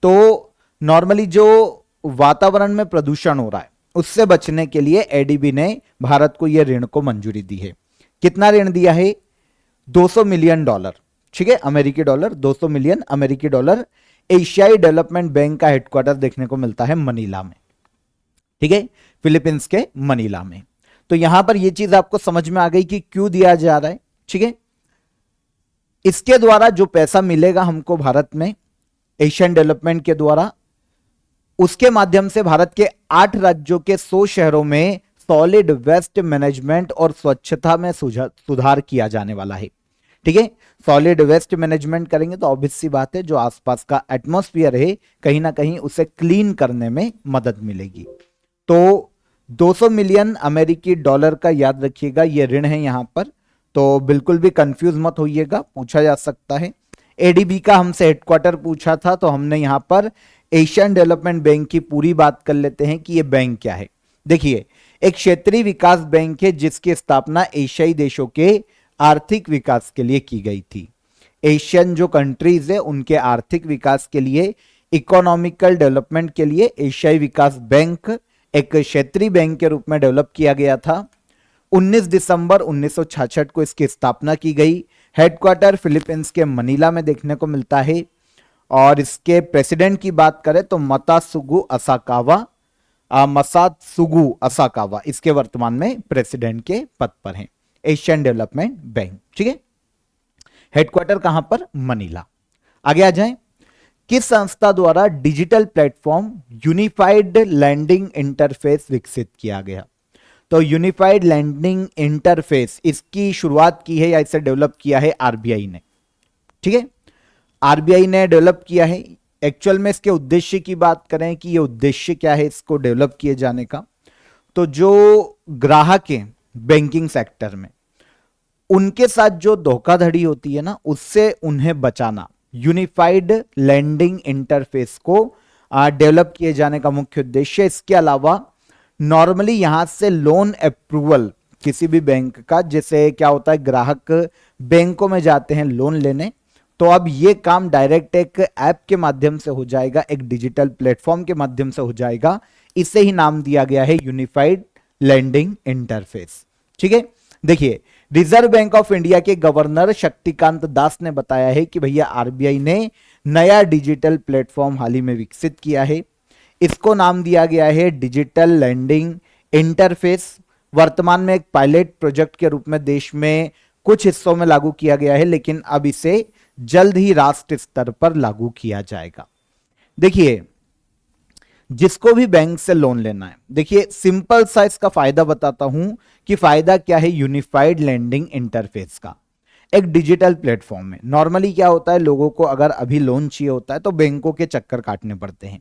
तो नॉर्मली जो वातावरण में प्रदूषण हो रहा है उससे बचने के लिए एडीबी ने भारत को यह ऋण को मंजूरी दी है। कितना ऋण दिया है? $200 मिलियन। ठीक है, अमेरिकी डॉलर, 200 मिलियन अमेरिकी डॉलर। एशियाई डेवलपमेंट बैंक का हेडक्वार्टर देखने को मिलता है मनीला में। ठीक है, फिलीपींस के मनीला में। तो यहां पर यह चीज आपको समझ में आ गई कि क्यों दिया जा रहा है। ठीक है, इसके द्वारा जो पैसा मिलेगा हमको भारत में एशियन डेवलपमेंट के द्वारा, उसके माध्यम से भारत के 8 राज्यों के 100 शहरों में सॉलिड वेस्ट मैनेजमेंट और स्वच्छता में सुधार किया जाने वाला है। ठीक है, सॉलिड वेस्ट मैनेजमेंट करेंगे तो ऑब्वियस सी बात है जो आसपास का एटमॉस्फेयर है कहीं ना कहीं उसे क्लीन करने में मदद मिलेगी। तो 200 मिलियन अमेरिकी डॉलर का याद रखिएगा ये ऋण है यहां पर, तो बिल्कुल भी कंफ्यूज मत होइएगा, पूछा जा सकता है। एडीबी का हमसे हेडक्वार्टर पूछा था तो हमने यहां पर एशियन डेवलपमेंट बैंक की पूरी बात कर लेते हैं कि यह बैंक क्या है। देखिए, एक क्षेत्रीय विकास बैंक है जिसकी स्थापना एशियाई देशों के आर्थिक विकास के लिए की गई थी। एशियन जो कंट्रीज है उनके आर्थिक विकास के लिए, इकोनॉमिकल डेवलपमेंट के लिए एशियाई विकास बैंक एक क्षेत्रीय बैंक के रूप में डेवलप किया गया था। 19 दिसंबर 1966 को इसकी स्थापना की गई। हेडक्वार्टर फिलीपींस के मनीला में देखने को मिलता है और इसके प्रेसिडेंट की बात करें तो मसात्सुगु असाकावा इसके वर्तमान में प्रेसिडेंट के पद पर हैं। एशियन डेवलपमेंट बैंक, ठीक है, हेडक्वार्टर कहां पर? मनीला। आगे आ जाएं, किस संस्था द्वारा digital platform unified lending interface विकसित किया गया? तो यूनिफाइड लैंडिंग इंटरफेस इसकी शुरुआत की है या इसे डेवलप किया है आरबीआई ने। ठीक है, आरबीआई ने डेवलप किया है। एक्चुअल में इसके उद्देश्य की बात करें कि ये उद्देश्य क्या है इसको डेवलप किए जाने का, तो जो ग्राहक हैं बैंकिंग सेक्टर में उनके साथ जो धोखाधड़ी होती है ना उससे उन्हें बचाना, यूनिफाइड लैंडिंग इंटरफेस को डेवलप किए जाने का मुख्य उद्देश्य। इसके अलावा नॉर्मली यहां से लोन अप्रूवल किसी भी बैंक का, जैसे क्या होता है ग्राहक बैंकों में जाते हैं लोन लेने, तो अब ये काम डायरेक्ट एक ऐप के माध्यम से हो जाएगा, एक डिजिटल प्लेटफॉर्म के माध्यम से हो जाएगा। इसे ही नाम दिया गया है यूनिफाइड लैंडिंग इंटरफेस। ठीक है, देखिए रिजर्व बैंक ऑफ इंडिया के गवर्नर शक्तिकांत दास ने बताया है कि भैया आरबीआई ने नया डिजिटल प्लेटफॉर्म हाल ही में विकसित किया है। इसको नाम दिया गया है डिजिटल लैंडिंग इंटरफेस। वर्तमान में एक पायलट प्रोजेक्ट के रूप में देश में कुछ हिस्सों में लागू किया गया है, लेकिन अब इसे जल्द ही राष्ट्र स्तर पर लागू किया जाएगा। देखिए, जिसको भी बैंक से लोन लेना है, देखिए सिंपल सा इसका फायदा बताता हूं कि फायदा क्या है यूनिफाइड लैंडिंग इंटरफेस का। एक डिजिटल प्लेटफॉर्म में नॉर्मली क्या होता है, लोगों को अगर अभी लोन चाहिए होता है तो बैंकों के चक्कर काटने पड़ते हैं,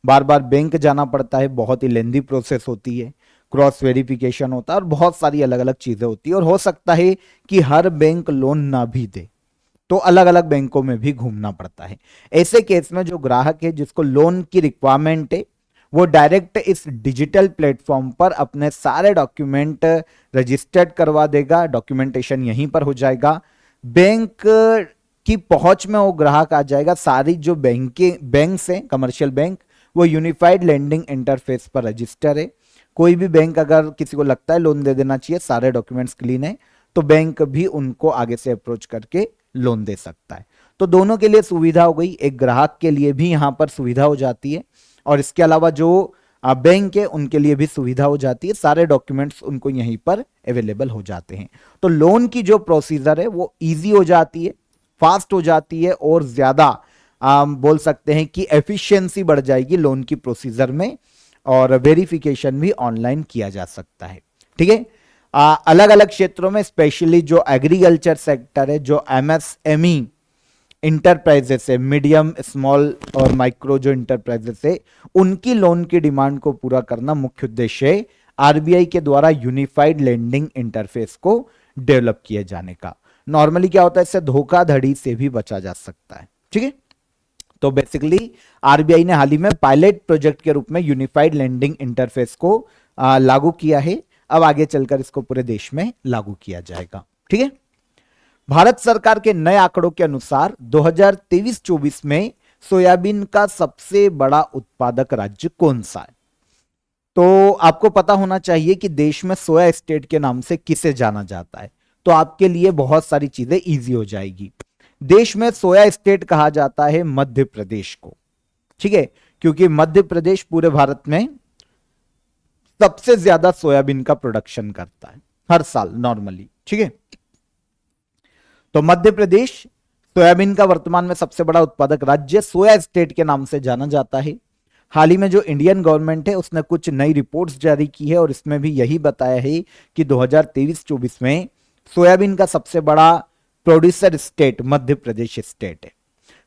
बार बार बैंक जाना पड़ता है, बहुत ही लेंदी प्रोसेस होती है, क्रॉस वेरिफिकेशन होता है और बहुत सारी अलग अलग चीजें होती है, और हो सकता है कि हर बैंक लोन ना भी दे, तो अलग अलग बैंकों में भी घूमना पड़ता है। ऐसे केस में जो ग्राहक है जिसको लोन की रिक्वायरमेंट है वो डायरेक्ट इस डिजिटल प्लेटफॉर्म पर अपने सारे डॉक्यूमेंट रजिस्टर्ड करवा देगा, डॉक्यूमेंटेशन यहीं पर हो जाएगा, बैंक की पहुंच में वो ग्राहक आ जाएगा। सारी जो बैंक है कमर्शियल बैंक वो यूनिफाइड लैंडिंग इंटरफेस पर रजिस्टर है। कोई भी बैंक अगर किसी को लगता है लोन दे देना चाहिए, सारे डॉक्यूमेंट्स क्लीन है, तो बैंक भी उनको आगे से अप्रोच करके लोन दे सकता है। तो दोनों के लिए सुविधा हो गई, एक ग्राहक के लिए भी यहां पर सुविधा हो जाती है और इसके अलावा जो बैंक है उनके लिए भी सुविधा हो जाती है, सारे डॉक्यूमेंट्स उनको यहीं पर अवेलेबल हो जाते हैं। तो लोन की जो प्रोसीजर है वो इजी हो जाती है, फास्ट हो जाती है और ज्यादा बोल सकते हैं कि एफिशिएंसी बढ़ जाएगी लोन की प्रोसीजर में, और वेरिफिकेशन भी ऑनलाइन किया जा सकता है। ठीक है, अलग अलग क्षेत्रों में स्पेशली जो एग्रीकल्चर सेक्टर है, जो एमएसएमई इंटरप्राइजेस है, मीडियम स्मॉल और माइक्रो जो इंटरप्राइजेस है, उनकी लोन की डिमांड को पूरा करना मुख्य उद्देश्य है आरबीआई के द्वारा यूनिफाइड लैंडिंग इंटरफेस को डेवलप किए जाने का। नॉर्मली क्या होता है, इससे धोखाधड़ी से भी बचा जा सकता है। ठीक है, तो बेसिकली आरबीआई ने हाल ही में पायलट प्रोजेक्ट के रूप में यूनिफाइड लैंडिंग इंटरफेस को लागू किया है। अब आगे चलकर इसको पूरे देश में लागू किया जाएगा। ठीक है, भारत सरकार के नए आंकड़ों के अनुसार 2023-24 में सोयाबीन का सबसे बड़ा उत्पादक राज्य कौन सा है? तो आपको पता होना चाहिए कि देश में सोया स्टेट के नाम से किसे जाना जाता है, तो आपके लिए बहुत सारी चीजें इजी हो जाएगी। देश में सोया स्टेट कहा जाता है मध्य प्रदेश को। ठीक है, क्योंकि मध्य प्रदेश पूरे भारत में सबसे ज्यादा सोयाबीन का प्रोडक्शन करता है हर साल नॉर्मली। ठीक है, तो मध्य प्रदेश सोयाबीन का वर्तमान में सबसे बड़ा उत्पादक राज्य सोया स्टेट के नाम से जाना जाता है। हाल ही में जो इंडियन गवर्नमेंट है उसने कुछ नई रिपोर्ट्स जारी की है और इसमें भी यही बताया है कि 2023-24 में सोयाबीन का सबसे बड़ा producer state Madhya Pradesh state है।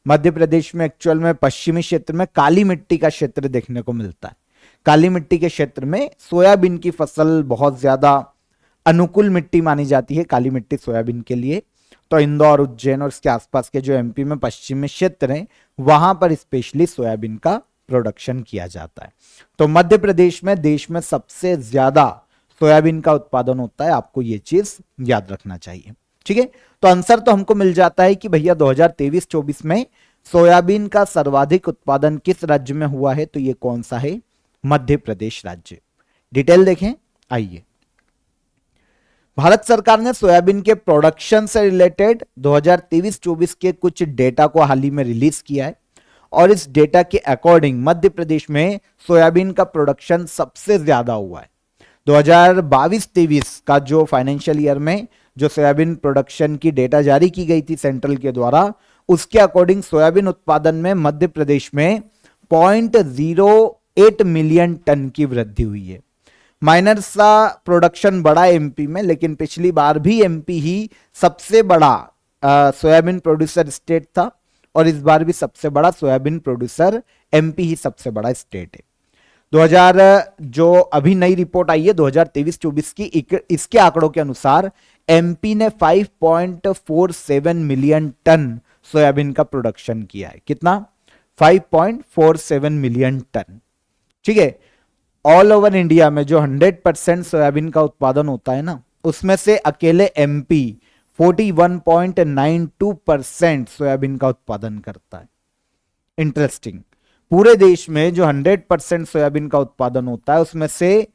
मध्य प्रदेश में एक्चुअल में पश्चिमी क्षेत्र में काली मिट्टी का क्षेत्र देखने को मिलता है। काली मिट्टी के क्षेत्र में सोयाबीन की फसल बहुत ज्यादा अनुकूल मिट्टी मानी जाती है, काली मिट्टी सोयाबीन के लिए। तो इंदौर, उज्जैन और इसके आसपास के जो एमपी में पश्चिमी क्षेत्र हैं वहां पर स्पेशली सोयाबीन का प्रोडक्शन किया जाता है। तो मध्य प्रदेश में देश में सबसे ज्यादा सोयाबीन का उत्पादन होता है, आपको ये चीज याद रखना चाहिए। ठीक है, तो आंसर तो हमको मिल जाता है कि भैया 2023-24 में सोयाबीन का सर्वाधिक उत्पादन किस राज्य में हुआ है, तो ये कौन सा है, मध्य प्रदेश राज्य। डिटेल देखें, आइए। भारत सरकार ने सोयाबीन के प्रोडक्शन से रिलेटेड 2023-24 के कुछ डेटा को हाल ही में रिलीज किया है और इस डेटा के अकॉर्डिंग मध्य प्रदेश में सोयाबीन का प्रोडक्शन सबसे ज्यादा हुआ है। 2022-23 का जो फाइनेंशियल ईयर में जो सोयाबीन प्रोडक्शन की डेटा जारी की गई थी सेंट्रल के द्वारा, उसके अकॉर्डिंग सोयाबीन उत्पादन में मध्य प्रदेश में 0.08 मिलियन टन की वृद्धि हुई है। माइनर सा प्रोडक्शन बड़ा एमपी में, लेकिन पिछली बार भी एमपी ही सबसे बड़ा सोयाबीन प्रोड्यूसर स्टेट था और इस बार भी सबसे बड़ा सोयाबीन प्रोड्यूसर एमपी ही सबसे बड़ा स्टेट है। 2000 जो अभी नई रिपोर्ट आई है 2023-24 की, इसके आंकड़ों के अनुसार एमपी ने 5.47 मिलियन टन सोयाबीन का प्रोडक्शन किया है। कितना? 5.47 मिलियन टन। ठीक है, ऑल ओवर इंडिया में जो 100% सोयाबीन का उत्पादन होता है ना, उसमें से अकेले एमपी 41.92% सोयाबीन का उत्पादन करता है। इंटरेस्टिंग, पूरे देश में जो 100% सोयाबीन का उत्पादन होता है उसमें से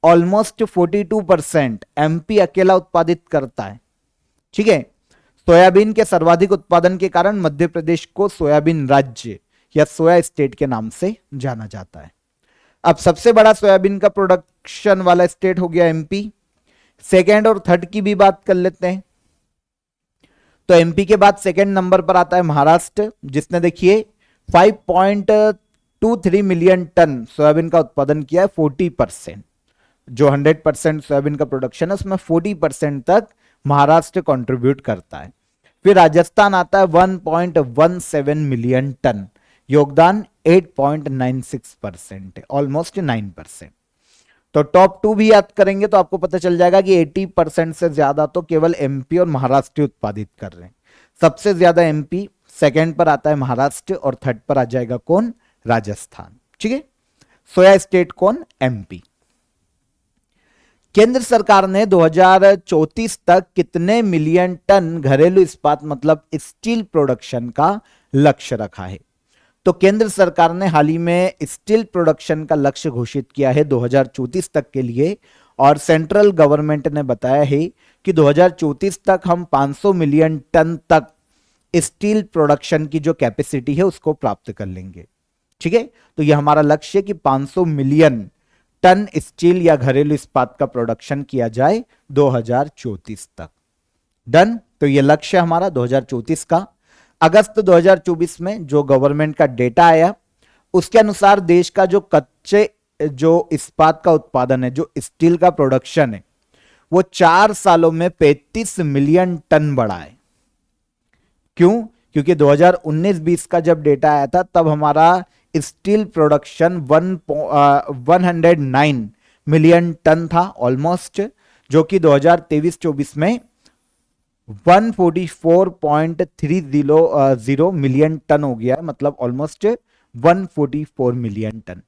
ऑलमोस्ट 42% एमपी अकेला उत्पादित करता है। ठीक है, सोयाबीन के सर्वाधिक उत्पादन के कारण मध्य प्रदेश को सोयाबीन राज्य या सोया स्टेट के नाम से जाना जाता है। अब सबसे बड़ा सोयाबीन का प्रोडक्शन वाला स्टेट हो गया एमपी। सेकेंड और थर्ड की भी बात कर लेते हैं। तो एमपी के बाद सेकेंड नंबर पर आता है महाराष्ट्र, जिसने देखिए 5.23 मिलियन टन सोयाबीन का उत्पादन किया है। 40%, जो 100% सोयाबीन का प्रोडक्शन है उसमें 40% तक महाराष्ट्र कंट्रीब्यूट करता है। फिर राजस्थान आता है 1.17 मिलियन टन, योगदान 8.96% है, ऑलमोस्ट 9%। तो टॉप 2 भी याद करेंगे तो आपको पता चल जाएगा कि 80% से ज्यादा तो केवल एमपी और महाराष्ट्र उत्पादित कर रहे हैं। सबसे ज्यादा एमपी, सेकंड पर आता है महाराष्ट्र और थर्ड पर आ जाएगा कौन? राजस्थान। ठीक है, सोया स्टेट कौन? एमपी। केंद्र सरकार ने 2034 तक कितने मिलियन टन घरेलू इस्पात मतलब स्टील प्रोडक्शन का लक्ष्य रखा है? तो केंद्र सरकार ने हाल ही में स्टील प्रोडक्शन का लक्ष्य घोषित किया है 2034 तक के लिए और सेंट्रल गवर्नमेंट ने बताया है कि 2034 तक हम 500 मिलियन टन तक स्टील प्रोडक्शन की जो कैपेसिटी है उसको प्राप्त कर लेंगे। ठीक है, तो ये हमारा लक्ष्य है कि 500 मिलियन टन स्टील या घरेलू इस्पात का प्रोडक्शन किया जाए 2034 तक। डन, तो ये लक्ष्य हमारा 2034 का। अगस्त 2024 में जो गवर्नमेंट का डेटा आया उसके अनुसार देश का जो कच्चे जो इस्पात का उत्पादन है, जो स्टील का प्रोडक्शन है, वो 4 सालों में 35 मिलियन टन बढ़ा है। क्यों? क्योंकि 2019-20 का जब डेटा आया था तब हमारा स्टील प्रोडक्शन 109 मिलियन टन था ऑलमोस्ट, जो कि 2023-24 में 144.30 मिलियन टन हो गया है, मतलब ऑलमोस्ट 144 मिलियन टन।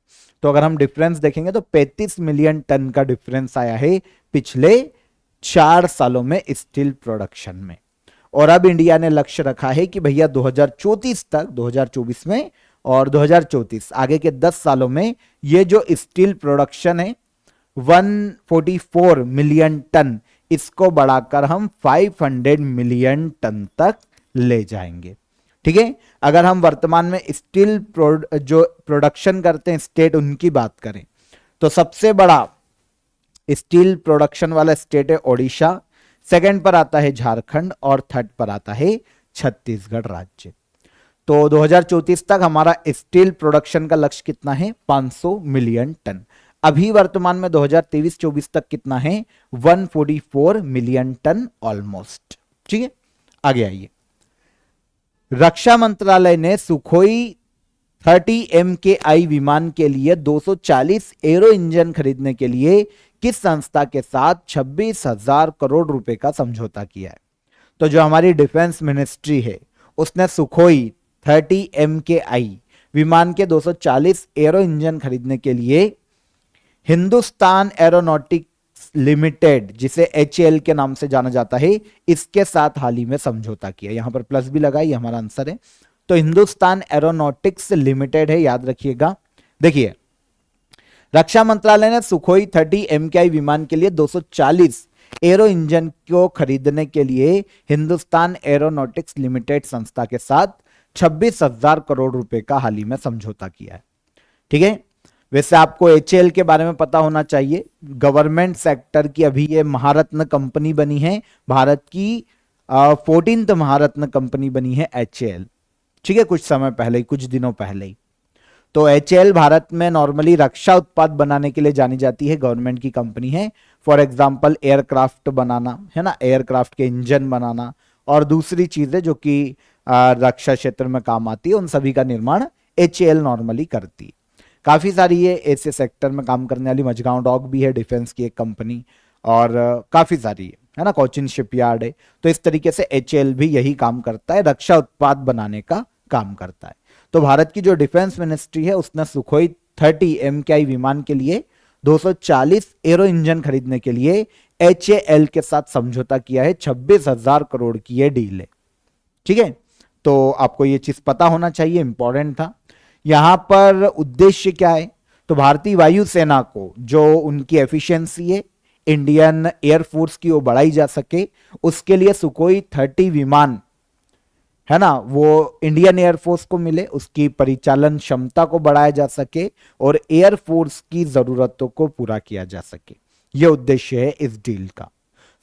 तो अगर हम डिफरेंस देखेंगे तो 35 मिलियन टन का डिफरेंस आया है पिछले 4 सालों में स्टील प्रोडक्शन में। और अब इंडिया ने लक्ष्य रखा है कि भैया 2034 तक, 2024 में और 2034 आगे के 10 सालों में ये जो स्टील प्रोडक्शन है 144 मिलियन टन, इसको बढ़ाकर हम 500 मिलियन टन तक ले जाएंगे। ठीक है, अगर हम वर्तमान में स्टील जो प्रोडक्शन करते हैं स्टेट, उनकी बात करें तो सबसे बड़ा स्टील प्रोडक्शन वाला स्टेट है ओडिशा, सेकंड पर आता है झारखंड और थर्ड पर आता है छत्तीसगढ़ राज्य। तो 2034 तक हमारा स्टील प्रोडक्शन का लक्ष्य कितना है? 500 मिलियन टन। अभी वर्तमान में 2023-24 तक कितना है? 144 मिलियन टन ऑलमोस्ट। ठीक है, आगे आइए। रक्षा मंत्रालय ने सुखोई 30 MKI विमान के लिए 240 एरो इंजन खरीदने के लिए किस संस्था के साथ 26,000 करोड़ रुपए का समझौता किया है? तो जो हमारी डिफेंस मिनिस्ट्री है उसने सुखोई 30 MKI विमान के 240 एरो इंजन खरीदने के लिए हिंदुस्तान एरोनॉटिक्स लिमिटेड, जिसे HAL के नाम से जाना जाता है, इसके साथ हाल ही में समझौता किया। यहां पर प्लस भी लगा, ये हमारा आंसर है। तो हिंदुस्तान एरोनॉटिक्स लिमिटेड है, याद रखिएगा। देखिए, रक्षा मंत्रालय ने सुखोई 30 MKI विमान के लिए 240 एरो इंजन को खरीदने के लिए हिंदुस्तान एरोनॉटिक्स लिमिटेड संस्था के साथ 26,000 करोड़ रुपए का हाल ही में समझौता किया है। ठीक है, वैसे आपको HAL के बारे में पता होना चाहिए। गवर्नमेंट सेक्टर की अभी ये महारत्न कंपनी बनी है, भारत की 14th महारत्न कंपनी बनी है HAL। ठीक है, कुछ समय पहले ही, कुछ दिनों पहले ही। तो HAL भारत में नॉर्मली रक्षा उत्पाद बनाने के लिए जानी जाती है, गवर्नमेंट की कंपनी है। फॉर एग्जांपल एयरक्राफ्ट बनाना, है ना, एयरक्राफ्ट के इंजन बनाना और दूसरी चीजें जो कि रक्षा क्षेत्र में काम आती है, उन सभी का निर्माण HAL नॉर्मली करती है। काफी सारी ये ऐसे सेक्टर में काम करने वाली, मझगांव डॉक भी है डिफेंस की एक कंपनी, और काफी सारी है ना, कोचिन शिपयार्ड है। तो इस तरीके से HAL भी यही काम करता है, रक्षा उत्पाद बनाने का काम करता है। तो भारत की जो डिफेंस मिनिस्ट्री है उसने सुखोई 30 MKI विमान के लिए 240 एरो इंजन खरीदने के लिए HAL के साथ समझौता किया है। 26,000 करोड़ की यह डील है। ठीक है, तो आपको यह चीज पता होना चाहिए, इंपॉर्टेंट था। यहां पर उद्देश्य क्या है? तो भारतीय वायुसेना को जो उनकी एफिशिएंसी है इंडियन एयरफोर्स की वो बढ़ाई जा सके, उसके लिए सुखोई 30 विमान, है ना, वो इंडियन एयरफोर्स को मिले, उसकी परिचालन क्षमता को बढ़ाया जा सके और एयरफोर्स की जरूरतों को पूरा किया जा सके। यह उद्देश्य है इस डील का।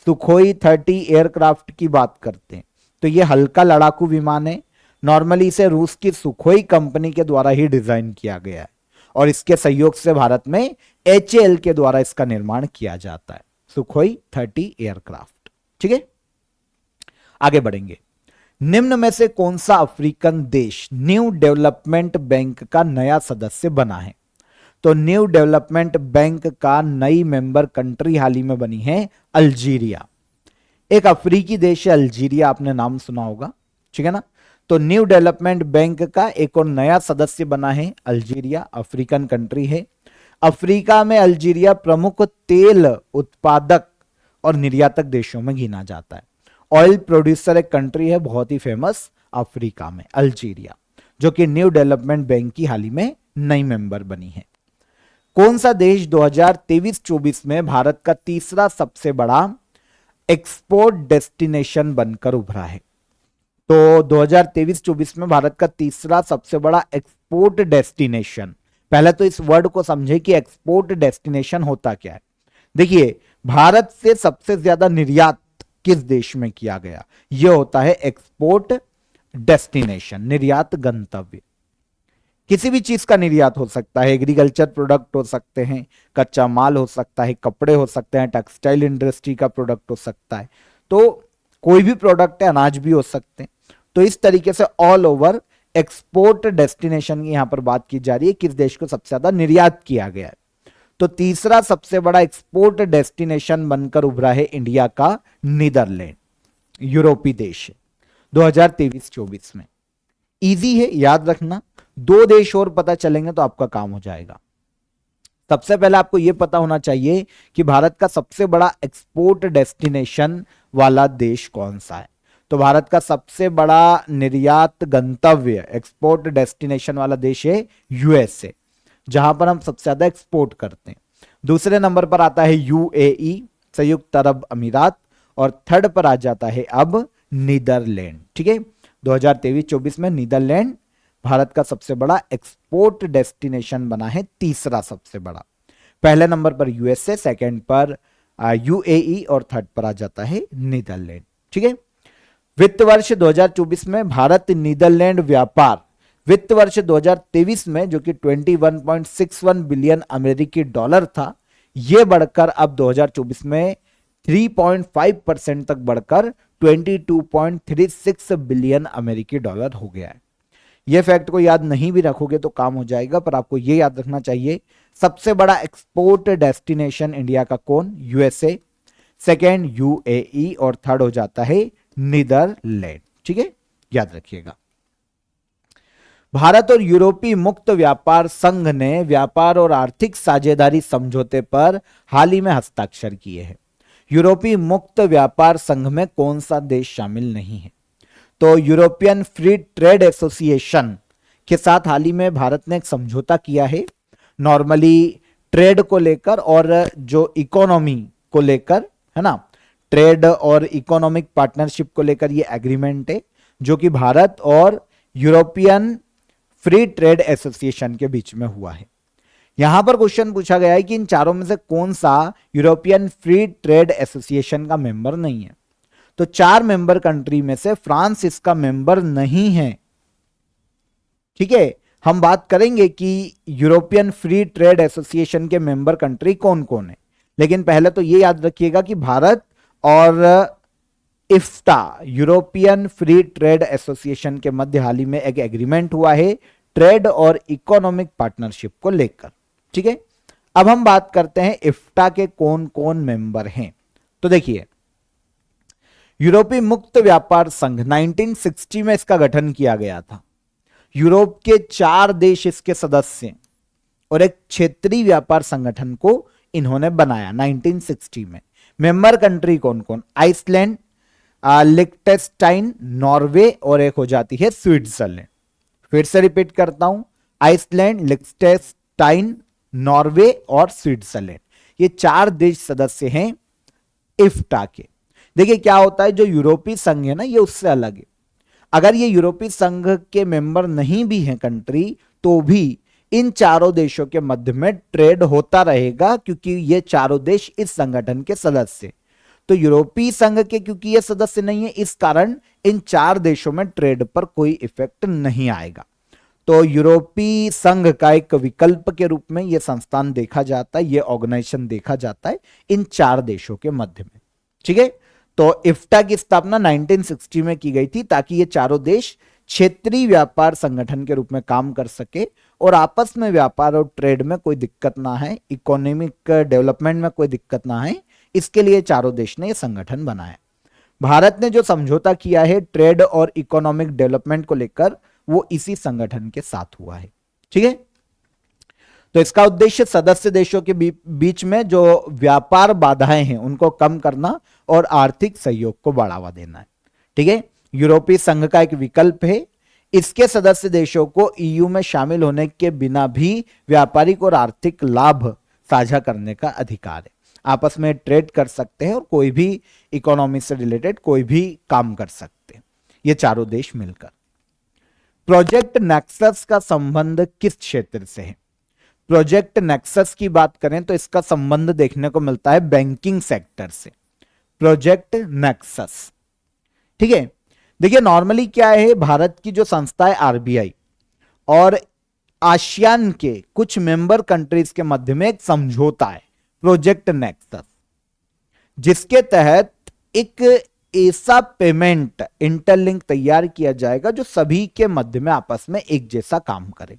सुखोई 30 एयरक्राफ्ट की बात करते हैं तो यह हल्का लड़ाकू विमान है। नॉर्मली इसे रूस की सुखोई कंपनी के द्वारा ही डिजाइन किया गया है और इसके सहयोग से भारत में HAL के द्वारा इसका निर्माण किया जाता है, सुखोई 30 एयरक्राफ्ट। ठीक है, आगे बढ़ेंगे। निम्न में से कौन सा अफ्रीकन देश न्यू डेवलपमेंट बैंक का नया सदस्य बना है? तो न्यू डेवलपमेंट बैंक का नई मेंबर कंट्री हाल ही में बनी है अल्जीरिया। एक अफ्रीकी देश है अल्जीरिया, आपने नाम सुना होगा। ठीक है ना, तो न्यू डेवलपमेंट बैंक का एक और नया सदस्य बना है अल्जीरिया, अफ्रीकन कंट्री है। अफ्रीका में अल्जीरिया प्रमुख तेल उत्पादक और निर्यातक देशों में गिना जाता है। ऑयल प्रोड्यूसर एक कंट्री है बहुत ही फेमस अफ्रीका में, अल्जीरिया, जो कि न्यू डेवलपमेंट बैंक की हाल ही में नई मेंबर बनी है। कौन सा देश 2023-24 में भारत का तीसरा सबसे बड़ा एक्सपोर्ट डेस्टिनेशन बनकर उभरा है? तो 2023-24 में भारत का तीसरा सबसे बड़ा एक्सपोर्ट डेस्टिनेशन, पहले तो इस वर्ड को समझे कि एक्सपोर्ट डेस्टिनेशन होता क्या है। देखिए, भारत से सबसे ज्यादा निर्यात किस देश में किया गया, यह होता है एक्सपोर्ट डेस्टिनेशन, निर्यात गंतव्य। किसी भी चीज का निर्यात हो सकता है, एग्रीकल्चर प्रोडक्ट हो सकते हैं, कच्चा माल हो सकता है, कपड़े हो सकते हैं, टेक्सटाइल इंडस्ट्री का प्रोडक्ट हो सकता है, तो कोई भी प्रोडक्ट है, अनाज भी हो सकते हैं। तो इस तरीके से ऑल ओवर एक्सपोर्ट डेस्टिनेशन की यहां पर बात की जा रही है, किस देश को सबसे ज्यादा निर्यात किया गया है। तो तीसरा सबसे बड़ा एक्सपोर्ट डेस्टिनेशन बनकर उभरा है इंडिया का नीदरलैंड, यूरोपीय देश है 2023-24 में। इजी है, याद रखना। 2 देश और पता चलेंगे तो आपका काम हो जाएगा। सबसे पहले आपको यह पता होना चाहिए कि भारत का सबसे बड़ा एक्सपोर्ट डेस्टिनेशन वाला देश कौन सा है। तो भारत का सबसे बड़ा निर्यात गंतव्य एक्सपोर्ट डेस्टिनेशन वाला देश है USA, जहां पर हम सबसे ज्यादा एक्सपोर्ट करते हैं। दूसरे नंबर पर आता है UAE, संयुक्त अरब अमीरात, और थर्ड पर आ जाता है अब नीदरलैंड। ठीक है, 2023-24 में नीदरलैंड भारत का सबसे बड़ा एक्सपोर्ट डेस्टिनेशन बना है, तीसरा सबसे बड़ा। पहले नंबर पर यूएसए, सेकंड पर यूएई और थर्ड पर आ जाता है नीदरलैंड। ठीक है, वित्त वर्ष 2024 में भारत नीदरलैंड व्यापार वित्त वर्ष 2023 में जो कि 21.61 बिलियन अमेरिकी डॉलर था, यह बढ़कर अब 2024 में 3.5% तक बढ़कर 22.36 बिलियन अमेरिकी डॉलर हो गया है। यह फैक्ट को याद नहीं भी रखोगे तो काम हो जाएगा, पर आपको यह याद रखना चाहिए सबसे बड़ा एक्सपोर्ट डेस्टिनेशन इंडिया का कौन? यूएसए, सेकेंड यूएई और थर्ड हो जाता है नीदरलैंड। ठीक है, याद रखिएगा। भारत और यूरोपीय मुक्त व्यापार संघ ने व्यापार और आर्थिक साझेदारी समझौते पर हाल ही में हस्ताक्षर किए हैं। यूरोपीय मुक्त व्यापार संघ में कौन सा देश शामिल नहीं है? तो यूरोपियन फ्री ट्रेड एसोसिएशन के साथ हाल ही में भारत ने एक समझौता किया है, नॉर्मली ट्रेड को लेकर और जो इकोनॉमी को लेकर, है ना, ट्रेड और इकोनॉमिक पार्टनरशिप को लेकर ये एग्रीमेंट है जो कि भारत और यूरोपियन फ्री ट्रेड एसोसिएशन के बीच में हुआ है। यहां पर क्वेश्चन पूछा गया है कि इन चारों में से कौन सा यूरोपियन फ्री ट्रेड एसोसिएशन का मेंबर नहीं है? तो 4 मेंबर कंट्री में से फ्रांस इसका मेंबर नहीं है। ठीक है, हम बात करेंगे कि यूरोपियन फ्री ट्रेड एसोसिएशन के मेंबर कंट्री कौन कौन है, लेकिन पहले तो यह याद रखिएगा कि भारत और इफ्टा यूरोपियन फ्री ट्रेड एसोसिएशन के मध्य हाल ही में एक एग्रीमेंट हुआ है ट्रेड और इकोनॉमिक पार्टनरशिप को लेकर। ठीक है, अब हम बात करते हैं इफ्टा के कौन कौन मेंबर हैं। तो देखिए, यूरोपीय मुक्त व्यापार संघ 1960 में इसका गठन किया गया था। यूरोप के 4 देश इसके सदस्य हैं और एक क्षेत्रीय व्यापार संगठन को इन्होंने बनाया 1960 में। मेंबर कंट्री कौन कौन? आइसलैंड, लिechtenstein, नॉर्वे और एक हो जाती है स्विट्जरलैंड। फिर से रिपीट करता हूं, आइसलैंड, लिechtenstein, नॉर्वे और स्विट्जरलैंड, ये 4 देश सदस्य हैं इफ्टा के। देखिए क्या होता है, जो यूरोपीय संघ है ना, ये उससे अलग है। अगर ये यूरोपीय संघ के मेंबर नहीं भी हैं कंट्री, तो भी इन चारों देशों के मध्य में ट्रेड होता रहेगा, क्योंकि ये चारों देश इस संगठन के सदस्य। तो यूरोपीय संघ के क्योंकि ये सदस्य नहीं है, इस कारण इन 4 देशों में ट्रेड पर कोई इफेक्ट नहीं आएगा। तो यूरोपीय संघ का एक विकल्प के रूप में यह संस्थान देखा जाता है, यह ऑर्गेनाइजेशन देखा जाता है इन 4 देशों के मध्य में। ठीक है, तो इफ्टा की स्थापना 1960 में की गई थी ताकि ये चारों देश क्षेत्रीय व्यापार संगठन के रूप में काम कर सके और आपस में व्यापार और ट्रेड में कोई दिक्कत ना है, इकोनॉमिक डेवलपमेंट में कोई दिक्कत ना है, इसके लिए चारों देश ने यह संगठन बनाया। भारत ने जो समझौता किया है ट्रेड और इकोनॉमिक डेवलपमेंट को लेकर, वो इसी संगठन के साथ हुआ है। ठीक है, तो इसका उद्देश्य सदस्य देशों के बीच में जो व्यापार बाधाएं हैं उनको कम करना और आर्थिक सहयोग को बढ़ावा देना है। ठीक है, यूरोपीय संघ का एक विकल्प है। इसके सदस्य देशों को ईयू में शामिल होने के बिना भी व्यापारिक और आर्थिक लाभ साझा करने का अधिकार है। आपस में ट्रेड कर सकते हैं और कोई भी इकोनॉमी से रिलेटेड कोई भी काम कर सकते हैं ये चारों देश मिलकर। प्रोजेक्ट नेक्सस का संबंध किस क्षेत्र से है? प्रोजेक्ट नेक्सस की बात करें तो इसका संबंध देखने को मिलता है बैंकिंग सेक्टर से। प्रोजेक्ट नेक्सस, ठीक है, देखिए नॉर्मली क्या है, भारत की जो संस्था है आरबीआई और आसियान के कुछ मेंबर कंट्रीज के मध्य में एक समझौता है प्रोजेक्ट नेक्सस, जिसके तहत एक ऐसा पेमेंट इंटरलिंक तैयार किया जाएगा जो सभी के मध्य में आपस में एक जैसा काम करे।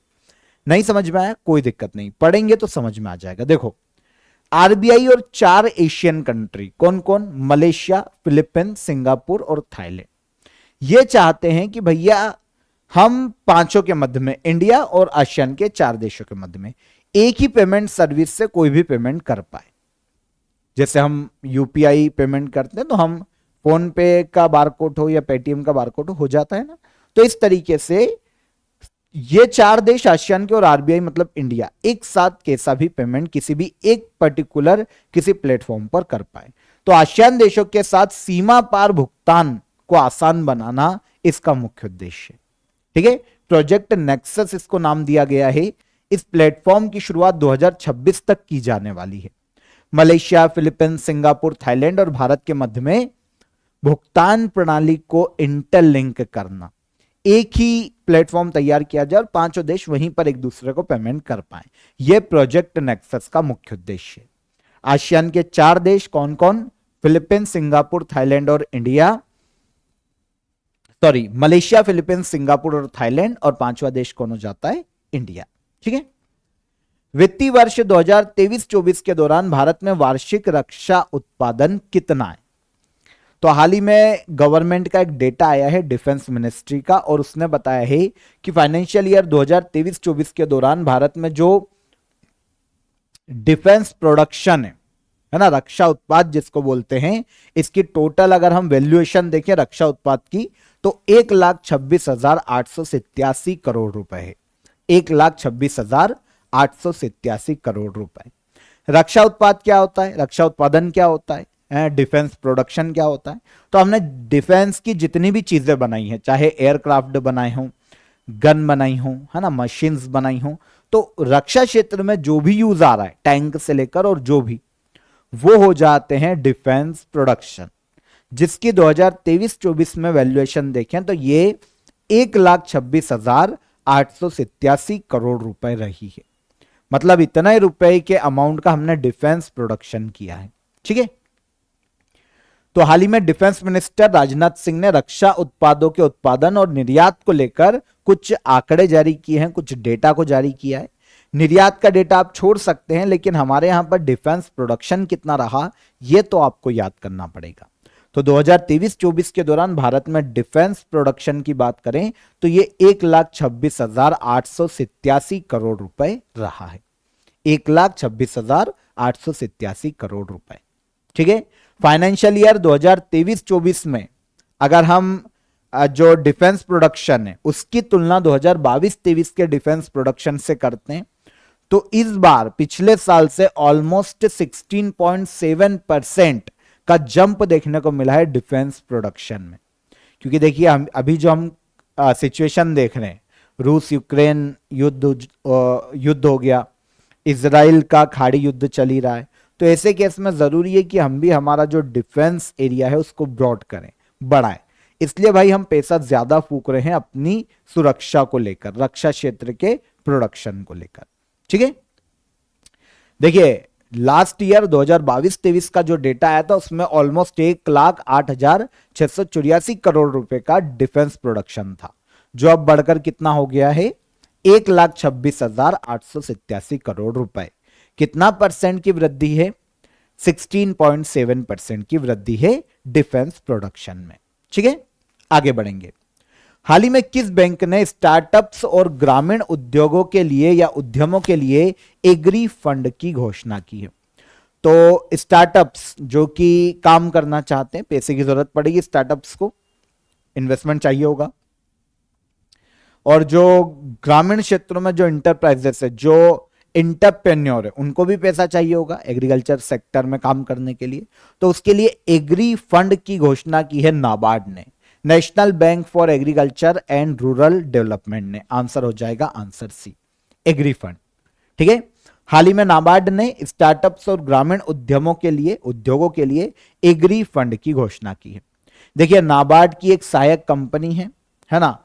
नहीं समझ में आया कोई दिक्कत नहीं, पढ़ेंगे तो समझ में आ जाएगा। देखो आरबीआई और 4 एशियन कंट्री कौन कौन? मलेशिया, फिलीपींस, सिंगापुर और थाईलैंड, ये चाहते हैं कि भैया हम पांचों के मध्य में, इंडिया और आसियान के 4 देशों के मध्य में एक ही पेमेंट सर्विस से कोई भी पेमेंट कर पाए। जैसे हम यूपीआई पेमेंट करते हैं तो हम फोन पे का बारकोड हो या पेटीएम का बारकोड हो जाता है ना, तो इस तरीके से ये 4 देश आसियान के और आरबीआई मतलब इंडिया एक साथ कैसा भी पेमेंट किसी भी एक पर्टिकुलर किसी प्लेटफॉर्म पर कर पाए। तो आसियान देशों के साथ सीमा पार भुगतान को आसान बनाना इसका मुख्य उद्देश्य है। ठीक है, प्रोजेक्ट नेक्सस इसको नाम दिया गया है। इस प्लेटफॉर्म की शुरुआत 2026 तक की जाने वाली है। मलेशिया, फिलीपींस, सिंगापुर, थाईलैंड और भारत के मध्य में भुगतान प्रणाली को इंटरलिंक करना, एक ही प्लेटफॉर्म तैयार किया जाए और पांचों देश वहीं पर एक दूसरे को पेमेंट कर पाए। यह प्रोजेक्ट नेक्सस का मुख्य उद्देश्य है। आसियान के 4 देश कौन कौन? फिलीपींस, सिंगापुर, थाईलैंड और India, sorry, Malaysia, Philippines, Singapore और थाईलैंड, और पांचवा देश कौन हो जाता है? इंडिया। ठीक है। वित्तीय वर्ष 2023-24 के दौरान भारत में वार्षिक रक्षा उत्पादन कितना है? तो हाल ही में गवर्नमेंट का एक डेटा आया है डिफेंस मिनिस्ट्री का, और उसने बताया है कि फाइनेंशियल ईयर 2023-24 के दौरान भारत में जो डिफेंस प्रोडक्शन है ना, रक्षा उत्पाद जिसको बोलते हैं, इसकी टोटल अगर हम वैल्यूएशन देखें रक्षा उत्पाद की, तो 1,26,887 करोड़ रुपए है। 1,26,887 करोड़ रुपए। रक्षा उत्पाद क्या होता है? रक्षा उत्पादन क्या होता है? डिफेंस प्रोडक्शन क्या होता है? तो हमने डिफेंस की जितनी भी चीजें बनाई हैं, चाहे एयरक्राफ्ट बनाए हों, गन बनाई हों, है ना, मशीन्स बनाई हों, तो रक्षा क्षेत्र में जो भी यूज आ रहा है, टैंक से लेकर और जो भी, वो हो जाते हैं डिफेंस प्रोडक्शन, जिसकी 2023-24 में वैल्यूएशन देखें तो ये 1,26,887 करोड़ रुपए रही है। मतलब इतना ही रुपए के अमाउंट का हमने डिफेंस प्रोडक्शन किया है। ठीक है। तो हाल ही में डिफेंस मिनिस्टर राजनाथ सिंह ने रक्षा उत्पादों के उत्पादन और निर्यात को लेकर कुछ आंकड़े जारी किए हैं, कुछ डेटा को जारी किया है। निर्यात का डेटा आप छोड़ सकते हैं, लेकिन हमारे यहां पर डिफेंस प्रोडक्शन कितना रहा यह तो आपको याद करना पड़ेगा। तो 2023-24 के दौरान भारत में डिफेंस प्रोडक्शन की बात करें तो यह 1,26,887 करोड़ रुपए रहा है। 1,26,887 करोड़ रुपए। ठीक है। फाइनेंशियल ईयर 2023-24 में अगर हम जो डिफेंस प्रोडक्शन है उसकी तुलना 2022-23 के डिफेंस प्रोडक्शन से करते हैं, तो इस बार पिछले साल से ऑलमोस्ट 16.7% का जंप देखने को मिला है डिफेंस प्रोडक्शन में। क्योंकि देखिए अभी जो हम सिचुएशन देख रहे हैं, रूस यूक्रेन युद्ध हो गया, इजराइल का खाड़ी युद्ध चल ही रहा है, तो ऐसे केस में जरूरी है कि हम भी हमारा जो डिफेंस एरिया है उसको ब्रॉड करें, बढ़ाएं। इसलिए भाई हम पैसा ज्यादा फूक रहे हैं अपनी सुरक्षा को लेकर, रक्षा क्षेत्र के प्रोडक्शन को लेकर। ठीक है। देखिए लास्ट ईयर 2022-23 का जो डेटा आया था उसमें ऑलमोस्ट 1,08,684 करोड़ रुपए का डिफेंस प्रोडक्शन था, जो अब बढ़कर कितना हो गया है? 1,26,887 करोड़ रुपए। कितना परसेंट की वृद्धि है? 16.7% की वृद्धि है डिफेंस प्रोडक्शन में। ठीक है। आगे बढ़ेंगे। हाल ही में किस बैंक ने स्टार्टअप्स और ग्रामीण उद्योगों के लिए या उद्यमों के लिए एग्री फंड की घोषणा की है? तो स्टार्टअप्स जो कि काम करना चाहते हैं, पैसे की जरूरत पड़ेगी स्टार्टअप्स को, इन्वेस्टमेंट चाहिए होगा, और जो ग्रामीण क्षेत्रों में जो इंटरप्राइजेस है, जो इंटरप्रेन्योर है, उनको भी पैसा चाहिए होगा एग्रीकल्चर सेक्टर में काम करने के लिए। तो उसके लिए एग्री फंड की घोषणा की है नाबार्ड ने, national bank for agriculture and rural development ने। आंसर हो जाएगा आंसर सी, एग्री फंड। ठीक है। हाल ही में नाबार्ड ने स्टार्टअप्स और ग्रामीण उद्यमों के लिए, उद्योगों के लिए एग्री फंड की घोषणा की है। देखिए नाबार्ड की एक सहायक कंपनी है ना,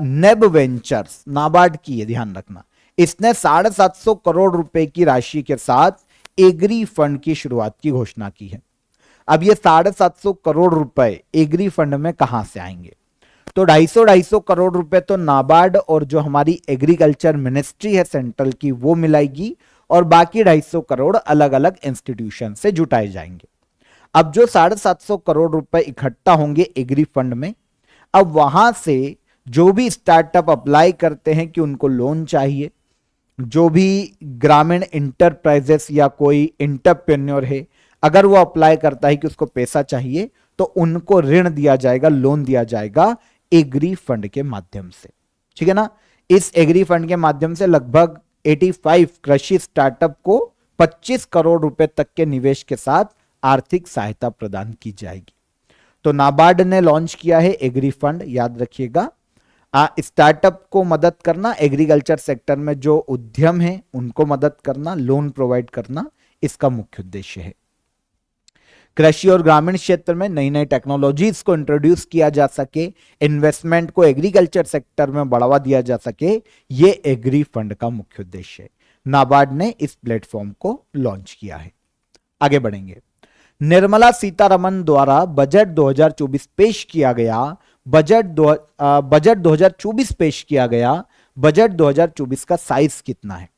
नेब वेंचर्स नाबार्ड की है, ध्यान रखना। इसने 750 करोड़ रुपए की राशि के साथ एग्री फंड की शुरुआत की घोषणा की है। अब ये 750 करोड़ रुपए एग्री फंड में कहां से आएंगे? तो 250 करोड़ रुपए तो नाबार्ड और जो हमारी एग्रीकल्चर मिनिस्ट्री है सेंट्रल की, वो मिलाएगी, और बाकी 250 करोड़ अलग अलग इंस्टीट्यूशन से जुटाए जाएंगे। अब जो 750 करोड़ रुपए इकट्ठा होंगे एग्री फंड में, अब वहां से जो भी स्टार्टअप अप्लाई करते हैं कि उनको लोन चाहिए, जो भी ग्रामीण इंटरप्राइजेस या कोई इंटरप्रेन्योर है, अगर वो अप्लाई करता है कि उसको पैसा चाहिए, तो उनको ऋण दिया जाएगा, लोन दिया जाएगा एग्री फंड के माध्यम से। ठीक है ना। इस एग्री फंड के माध्यम से लगभग 85 कृषि स्टार्टअप को 25 करोड़ रुपए तक के निवेश के साथ आर्थिक सहायता प्रदान की जाएगी। तो नाबार्ड ने लॉन्च किया है एग्री फंड, याद रखिएगा। स्टार्टअप को मदद करना, एग्रीकल्चर सेक्टर में जो उद्यम है उनको मदद करना, लोन प्रोवाइड करना, इसका मुख्य उद्देश्य है। कृषि और ग्रामीण क्षेत्र में नई नई टेक्नोलॉजीज को इंट्रोड्यूस किया जा सके, इन्वेस्टमेंट को एग्रीकल्चर सेक्टर में बढ़ावा दिया जा सके, ये एग्री फंड का मुख्य उद्देश्य है। नाबार्ड ने इस प्लेटफॉर्म को लॉन्च किया है। आगे बढ़ेंगे। निर्मला सीतारमण द्वारा बजट 2024 पेश किया गया। बजट 2024 पेश किया गया। बजट 2024 का साइज कितना है?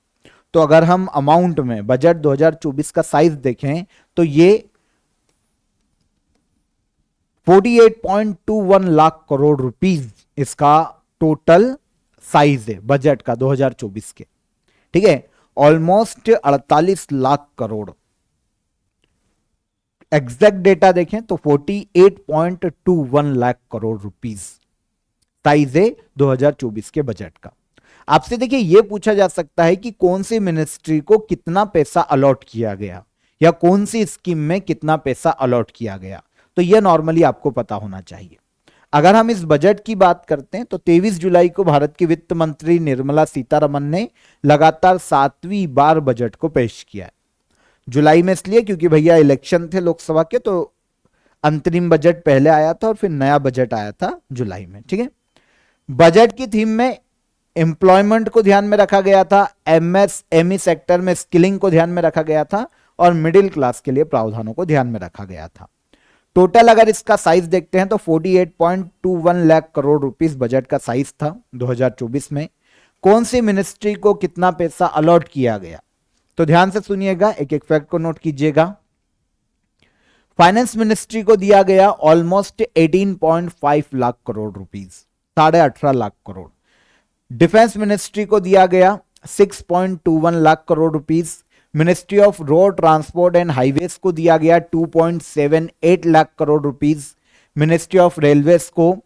तो अगर हम अमाउंट में बजट 2024 का साइज देखें तो ये 48.21 लाख करोड़ रुपीस इसका टोटल साइज है बजट का 2024 के। ठीक है, almost 48 lakh crore. Exact data देखें तो 48.21 लाख करोड़ रुपीस साइज है 2024 के बजट का। आपसे देखिए यह पूछा जा सकता है कि कौन सी मिनिस्ट्री को कितना पैसा अलॉट किया गया या कौन सी स्कीम में कितना पैसा अलॉट किया गया, तो यह नॉर्मली आपको पता होना चाहिए। अगर हम इस बजट की बात करते हैं तो 23 जुलाई को भारत की वित्त मंत्री निर्मला सीतारमण ने लगातार 7वीं बार बजट को पेश किया है। जुलाई में इसलिए क्योंकि भैया इलेक्शन थे लोकसभा के, तो अंतरिम बजट पहले आया था और फिर नया बजट आया था जुलाई में। ठीक है, बजट की थीम में एम्प्लॉयमेंट को ध्यान में रखा गया था, एमएसएमई सेक्टर में स्किलिंग को ध्यान में रखा गया था और मिडिल क्लास के लिए प्रावधानों को ध्यान में रखा गया था। टोटल अगर इसका साइज देखते हैं तो 48.21 लाख करोड़ रुपीस बजट का साइज था 2024 में। कौन सी मिनिस्ट्री को कितना पैसा अलॉट किया गया, तो ध्यान से सुनिएगा, एक एक फैक्ट को नोट कीजिएगा। फाइनेंस मिनिस्ट्री को दिया गया almost 18.5 lakh crore rupees, 18.5 lakh crore. Defence ministry को दिया गया 6.21 lakh crore rupees. Ministry of road transport and highways को दिया गया 2.78 lakh crore rupees. Ministry of railways को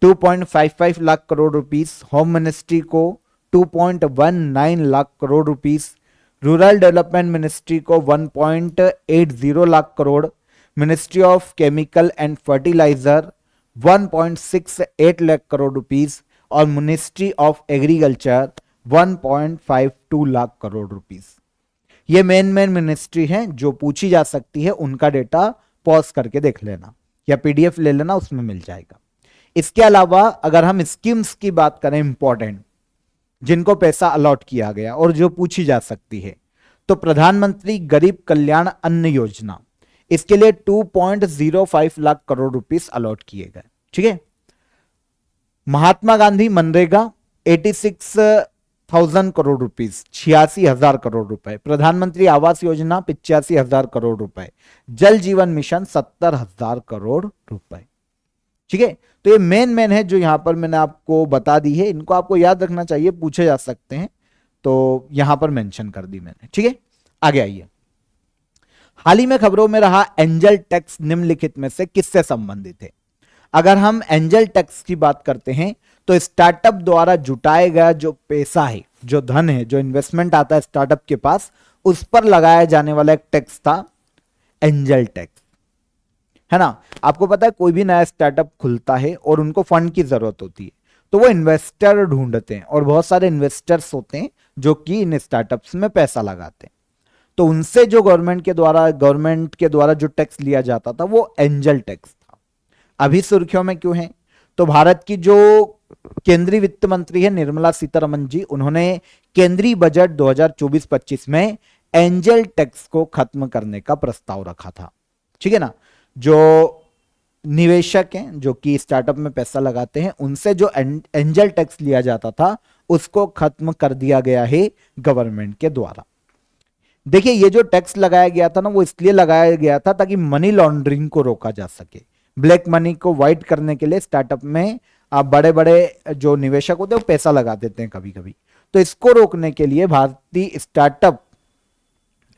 2.55 lakh crore rupees. Home ministry को 2.19 lakh crore rupees. Rural development ministry को 1.80 lakh crore. Ministry of chemical and fertiliser 1.68 lakh crore rupees और ministry of agriculture 1.52 lakh crore rupees. ये मेन मिनिस्ट्री हैं जो पूछी जा सकती है, उनका डेटा पॉज करके देख लेना या पीडीएफ ले लेना, उसमें मिल जाएगा। इसके अलावा अगर हम स्कीम्स की बात करें इंपॉर्टेंट जिनको पैसा अलॉट किया गया और जो पूछी जा सकती है, तो प्रधानमंत्री गरीब कल्याण अन्न योजना, इसके लिए 2.05 लाख करोड़ रुपीस अलॉट किए गए। ठीक है, महात्मा गांधी मनरेगा 86,000 करोड़ रुपीस, 86,000 करोड़ रुपए। प्रधानमंत्री आवास योजना 85,000 करोड़ रुपए। जल जीवन मिशन 70,000 करोड़ रुपए। ठीक है, तो ये मेन है जो यहां पर मैंने आपको बता दी है, इनको आपको याद रखना चाहिए, पूछे जा सकते हैं, तो यहां पर मेंशन कर दी मैंने। ठीक है, आगे आइए। हाल ही में खबरों में रहा एंजल टैक्स निम्नलिखित में से किससे संबंधित है? अगर हम एंजल टैक्स की बात करते हैं तो स्टार्टअप द्वारा जुटाया गया जो पैसा है, जो धन है, जो इन्वेस्टमेंट आता है स्टार्टअप के पास, उस पर लगाया जाने वाला एक टैक्स था एंजल टैक्स, है ना। आपको पता है कोई भी नया स्टार्टअप खुलता है और उनको फंड की जरूरत होती है, तो वो इन्वेस्टर ढूंढते हैं और बहुत सारे इन्वेस्टर्स होते हैं जो कि इन स्टार्टअप्स में पैसा लगाते हैं। तो उनसे जो गवर्नमेंट के द्वारा जो टैक्स लिया जाता था वो एंजल टैक्स था। अभी सुर्खियों में क्यों है? तो भारत की जो केंद्रीय वित्त मंत्री है निर्मला सीतारमण जी, उन्होंने केंद्रीय बजट 2024-25 में एंजल टैक्स को खत्म करने का प्रस्ताव रखा था। ठीक है ना, जो निवेशक हैं जो कि स्टार्टअप में पैसा लगाते हैं, उनसे जो एंजल टैक्स लिया जाता था उसको खत्म कर दिया गया है गवर्नमेंट के द्वारा। देखिए ये जो टैक्स लगाया गया था ना, वो इसलिए लगाया गया था ताकि मनी लॉन्ड्रिंग को रोका जा सके। ब्लैक मनी को वाइट करने के लिए स्टार्टअप में बड़े बड़े जो निवेशक होते हैं वो पैसा लगा देते हैं कभी कभी, तो इसको रोकने के लिए भारतीय स्टार्टअप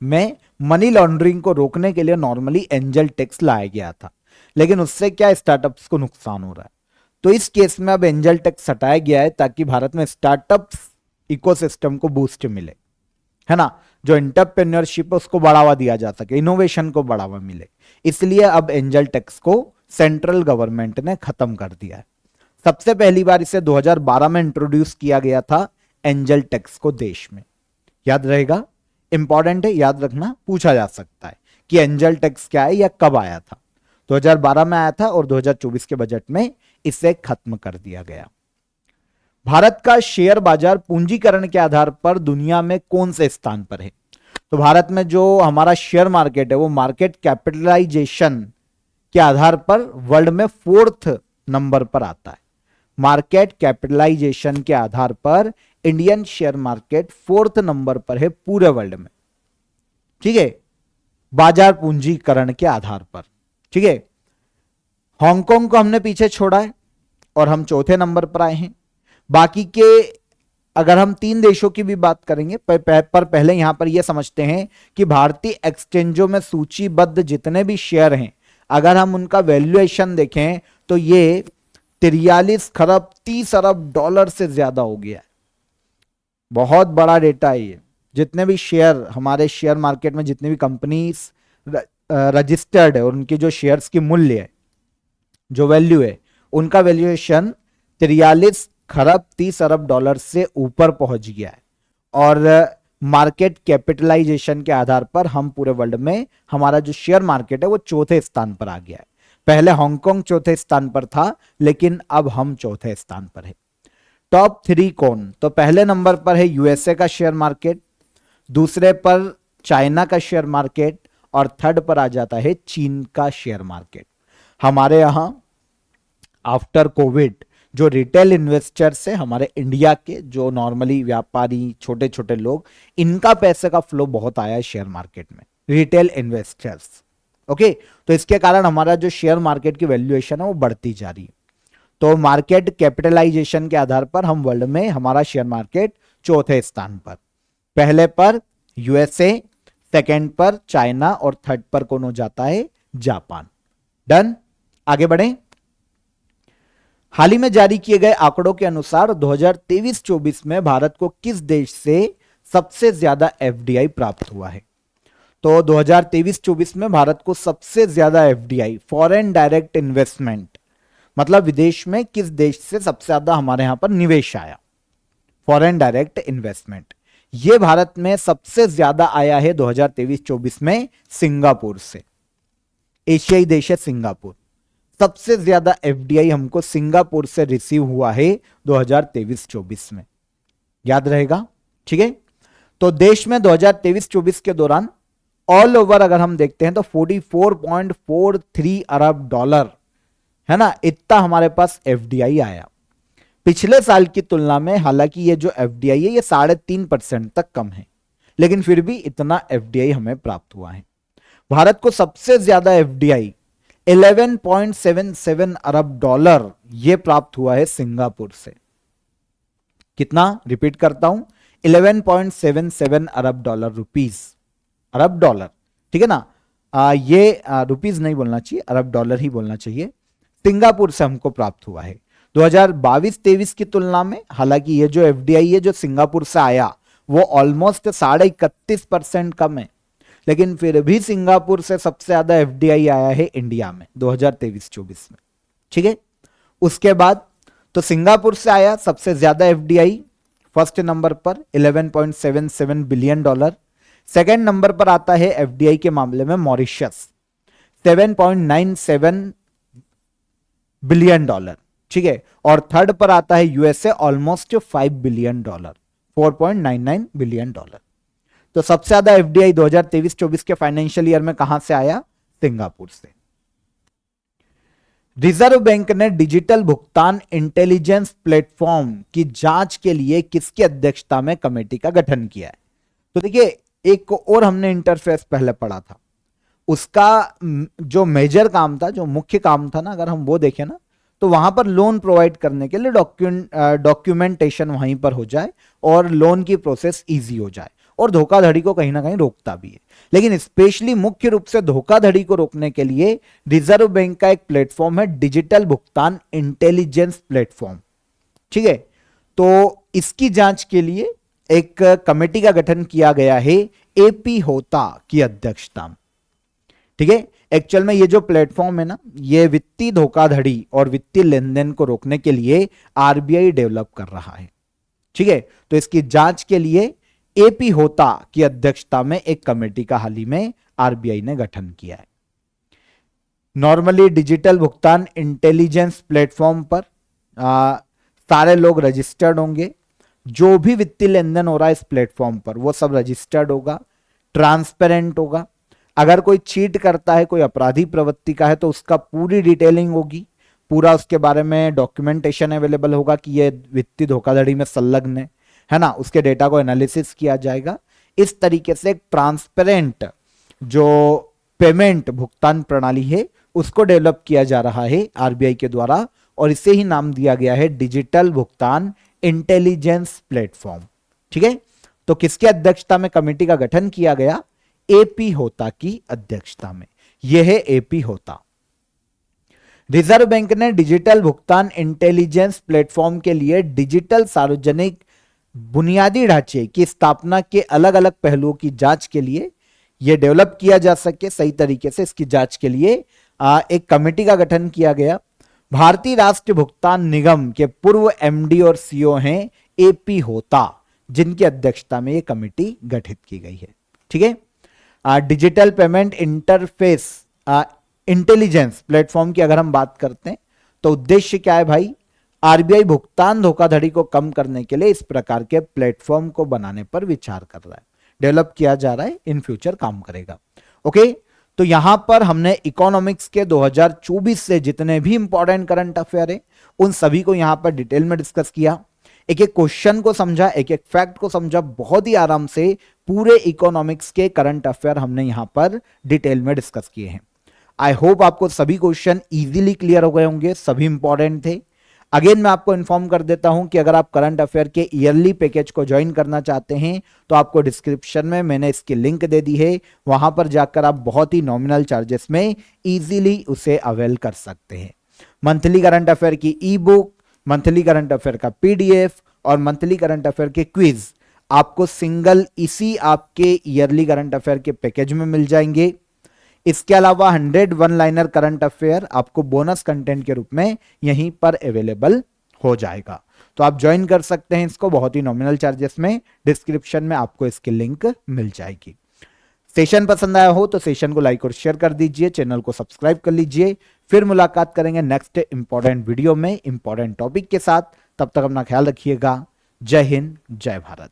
में मनी लॉन्ड्रिंग को रोकने के लिए नॉर्मली एंजल टैक्स लाया गया था, लेकिन उससे क्या स्टार्टअप्स को नुकसान हो रहा है। तो इस केस में अब एंजल टैक्स हटाया गया है ताकि भारत में स्टार्टअप्स इकोसिस्टम को बूस्ट मिले, है ना, जो एंटरप्रेन्योरशिप है उसको बढ़ावा दिया जा सके, इनोवेशन को बढ़ावा मिले। इसलिए अब एंजल टैक्स को सेंट्रल गवर्नमेंट ने खत्म कर दिया है। सबसे पहली बार इसे 2012 में इंट्रोड्यूस किया गया था एंजल टैक्स को देश में। याद रहेगा, इंपॉर्टेंट है, याद रखना, पूछा जा सकता है कि एंजल टैक्स क्या है या कब आया था। 2012 में आया था और 2024 के बजट में इसे खत्म कर दिया गया। भारत का शेयर बाजार पूंजीकरण के आधार पर दुनिया में कौन से स्थान पर है? तो भारत में जो हमारा शेयर मार्केट है वो मार्केट कैपिटलाइजेशन के आधार पर वर्ल्ड में 4th नंबर पर आता है। मार्केट कैपिटलाइजेशन के आधार पर Indian share market 4th number पर है पूरे वर्ल्ड में। ठीक है, बाजार पूंजीकरण के आधार पर। ठीक है, हांगकांग को हमने पीछे छोड़ा है और हम 4थे नंबर पर आए हैं। बाकी के अगर हम 3 देशों की भी बात करेंगे पर पहले यहां पर यह समझते हैं कि भारतीय एक्सचेंजों में सूचीबद्ध जितने भी शेयर हैं, अगर हम उनका वैल्यूएशन देखें तो ये 43 खरब 30 अरब डॉलर से ज्यादा हो गया है। बहुत बड़ा डेटा है ये। जितने भी शेयर हमारे शेयर मार्केट में, जितने भी कंपनीज रजिस्टर्ड है और उनके जो शेयर्स की मूल्य है, जो वैल्यू है, उनका वैल्यूएशन 43 खरब 30 अरब डॉलर से ऊपर पहुंच गया है। और मार्केट कैपिटलाइजेशन के आधार पर हम पूरे वर्ल्ड में, हमारा जो शेयर मार्केट है वो 4थे स्थान पर आ गया है। पहले हांगकांग 4थे स्थान पर था, लेकिन अब हम 4थे स्थान पर है। टॉप 3 कौन? तो पहले नंबर पर है यूएसए का शेयर मार्केट, दूसरे पर चाइना का शेयर मार्केट और 3rd पर आ जाता है चीन का शेयर मार्केट। हमारे यहां आफ्टर कोविड जो रिटेल इन्वेस्टर्स है हमारे इंडिया के, जो नॉर्मली व्यापारी, छोटे छोटे लोग, इनका पैसे का फ्लो बहुत आया है शेयर मार्केट में, रिटेल इन्वेस्टर्स। ओके, तो इसके कारण हमारा जो शेयर मार्केट की वैल्यूएशन है वो बढ़ती जा रही है। तो मार्केट कैपिटलाइजेशन के आधार पर हम वर्ल्ड में, हमारा शेयर मार्केट 4थे स्थान पर, पहले पर यूएसए, 2nd पर चाइना और 3rd पर कौन हो जाता है? जापान। डन, आगे बढ़े। हाल ही में जारी किए गए आंकड़ों के अनुसार 2023-24 में भारत को किस देश से सबसे ज्यादा एफडीआई प्राप्त हुआ है? तो 2023-24 में भारत को सबसे ज्यादा एफडीआई, फॉरेन डायरेक्ट इन्वेस्टमेंट, मतलब विदेश में किस देश से सबसे ज्यादा हमारे यहां पर निवेश आया, फॉरेन डायरेक्ट इन्वेस्टमेंट, यह भारत में सबसे ज्यादा आया है 2023-24 में सिंगापुर से। एशियाई देश है सिंगापुर। सबसे ज्यादा एफडीआई हमको सिंगापुर से रिसीव हुआ है 2023-24 में। याद रहेगा, ठीक है। तो देश में 2023-24 के दौरान ऑल ओवर अगर हम देखते हैं तो 44.43 अरब डॉलर, है ना, इतना हमारे पास एफडीआई आया। पिछले साल की तुलना में हालांकि ये जो एफडीआई है ये 3.5% तक कम है, लेकिन फिर भी इतना एफडीआई हमें प्राप्त हुआ है। भारत को सबसे ज्यादा एफडीआई 11.77 अरब डॉलर ये प्राप्त हुआ है सिंगापुर से। कितना? रिपीट करता हूं, 11.77 अरब डॉलर, रुपीस, अरब डॉलर, ठीक है ना। ये रुपीस नहीं बोलना चाहिए, अरब डॉलर ही बोलना चाहिए। सिंगापुर से हमको प्राप्त हुआ है 2022-23 की तुलना में। हालांकि ये जो एफडीआई है जो सिंगापुर से आया वो ऑलमोस्ट 31.5% कम है, लेकिन फिर भी सिंगापुर से सबसे ज्यादा एफडीआई आया है इंडिया में 2023-24 में, ठीक है। उसके बाद तो सिंगापुर से आया सबसे ज्यादा एफडीआई, फर्स्ट नंबर पर 11.77 बिलियन डॉलर। सेकेंड नंबर पर आता है एफडीआई के मामले में मॉरिशस, 7.97 बिलियन डॉलर, ठीक है। और थर्ड पर आता है USA, almost 5 billion dollar, 4.99 billion dollar. तो सबसे ज्यादा एफडीआई 2023-24 के फाइनेंशियल ईयर में कहां से आया? सिंगापुर से। रिजर्व बैंक ने डिजिटल भुगतान इंटेलिजेंस प्लेटफॉर्म की जांच के लिए किसकी अध्यक्षता में कमेटी का गठन किया है? तो देखिए, एक और हमने इंटरफेस पहले पढ़ा था, उसका जो मेजर काम था, जो मुख्य काम था ना, अगर हम वो देखें ना, तो वहां पर लोन प्रोवाइड करने के लिए डॉक्यूमेंटेशन वहीं पर हो जाए और लोन की प्रोसेस इजी हो जाए, और धोखाधड़ी को कहीं ना कहीं रोकता भी है। लेकिन स्पेशली मुख्य रूप से धोखाधड़ी को रोकने के लिए रिजर्व बैंक का एक प्लेटफॉर्म है डिजिटल भुगतान इंटेलिजेंस प्लेटफॉर्म, ठीक है। तो इसकी जांच के लिए एक कमेटी का गठन किया गया है एपी होता की अध्यक्षता में, ठीक है। एक्चुअल में ये जो प्लेटफॉर्म है ना, ये वित्तीय धोखाधड़ी और वित्तीय लेन देन को रोकने के लिए आरबीआई डेवलप कर रहा है। ठीक है, तो इसकी जांच के लिए एपी होता की अध्यक्षता में एक कमेटी का हाल ही में आरबीआई ने गठन किया है। नॉर्मली डिजिटल भुगतान इंटेलिजेंस प्लेटफॉर्म पर सारे लोग रजिस्टर्ड होंगे। जो भी वित्तीय लेन देन हो रहा है इस प्लेटफॉर्म पर वो सब रजिस्टर्ड होगा, ट्रांसपेरेंट होगा। अगर कोई चीट करता है, कोई अपराधी प्रवृत्ति का है, तो उसका पूरी डिटेलिंग होगी, पूरा उसके बारे में डॉक्यूमेंटेशन अवेलेबल होगा कि ये वित्तीय धोखाधड़ी में संलग्न है ना। उसके डेटा को एनालिसिस किया जाएगा। इस तरीके से एक ट्रांसपेरेंट जो पेमेंट भुगतान प्रणाली है उसको डेवलप किया जा रहा है आरबीआई के द्वारा, और इसे ही नाम दिया गया है डिजिटल भुगतान इंटेलिजेंस प्लेटफॉर्म। ठीक है, तो किसकी अध्यक्षता में कमेटी का गठन किया गया? एपी होता की अध्यक्षता में। यह है एपी होता। रिजर्व बैंक ने डिजिटल भुगतान इंटेलिजेंस प्लेटफॉर्म के लिए डिजिटल सार्वजनिक बुनियादी ढांचे की स्थापना के अलग अलग पहलुओं की जांच के लिए, यह डेवलप किया जा सके सही तरीके से, इसकी जांच के लिए एक कमेटी का गठन किया गया। भारतीय राष्ट्रीय भुगतान निगम के पूर्व एमडी और सीईओ हैं एपी होता, जिनकी अध्यक्षता में यह कमेटी गठित की गई है। ठीक है, digital payment interface intelligence platform की अगर हम बात करते हैं तो उद्देश्य क्या है भाई? आरबीआई भुगतान धोखाधड़ी को कम करने के लिए इस प्रकार के प्लेटफॉर्म को बनाने पर विचार कर रहा है, डेवलप किया जा रहा है, इन फ्यूचर काम करेगा। ओके, तो यहां पर हमने इकोनॉमिक्स के 2024 से जितने भी इंपॉर्टेंट करंट अफेयर है उन सभी को यहां पर डिटेल में डिस्कस किया। एक एक क्वेश्चन को समझा, एक एक फैक्ट को समझा, बहुत ही आराम से पूरे इकोनॉमिक्स के करंट अफेयर हमने यहां पर डिटेल में डिस्कस किए हैं। आई होप आपको सभी क्वेश्चन इजीली क्लियर हो गए होंगे, सभी इंपॉर्टेंट थे। अगेन मैं आपको इन्फॉर्म कर देता हूं कि अगर आप करंट अफेयर के ईयरली पैकेज को ज्वाइन करना चाहते हैं तो आपको डिस्क्रिप्शन में मैंने इसकी लिंक दे दी है, वहां पर जाकर आप बहुत ही नॉमिनल चार्जेस में इजीली उसे अवेल कर सकते हैं। मंथली करंट अफेयर की ई बुक, मंथली करंट अफेयर का पीडीएफ और मंथली करंट अफेयर के क्विज आपको सिंगल इसी आपके ईयरली करंट अफेयर के पैकेज में मिल जाएंगे। इसके अलावा 100 वन लाइनर करंट अफेयर आपको बोनस कंटेंट के रूप में यहीं पर अवेलेबल हो जाएगा, तो आप ज्वाइन कर सकते हैं इसको बहुत ही नॉमिनल चार्जेस में। डिस्क्रिप्शन में आपको इसकी लिंक मिल जाएगी। सेशन पसंद आया हो तो सेशन को लाइक और शेयर कर दीजिए, चैनल को सब्सक्राइब कर लीजिए। फिर मुलाकात करेंगे नेक्स्ट इंपॉर्टेंट वीडियो में इंपॉर्टेंट टॉपिक के साथ। तब तक अपना ख्याल रखिएगा। जय हिंद, जय भारत।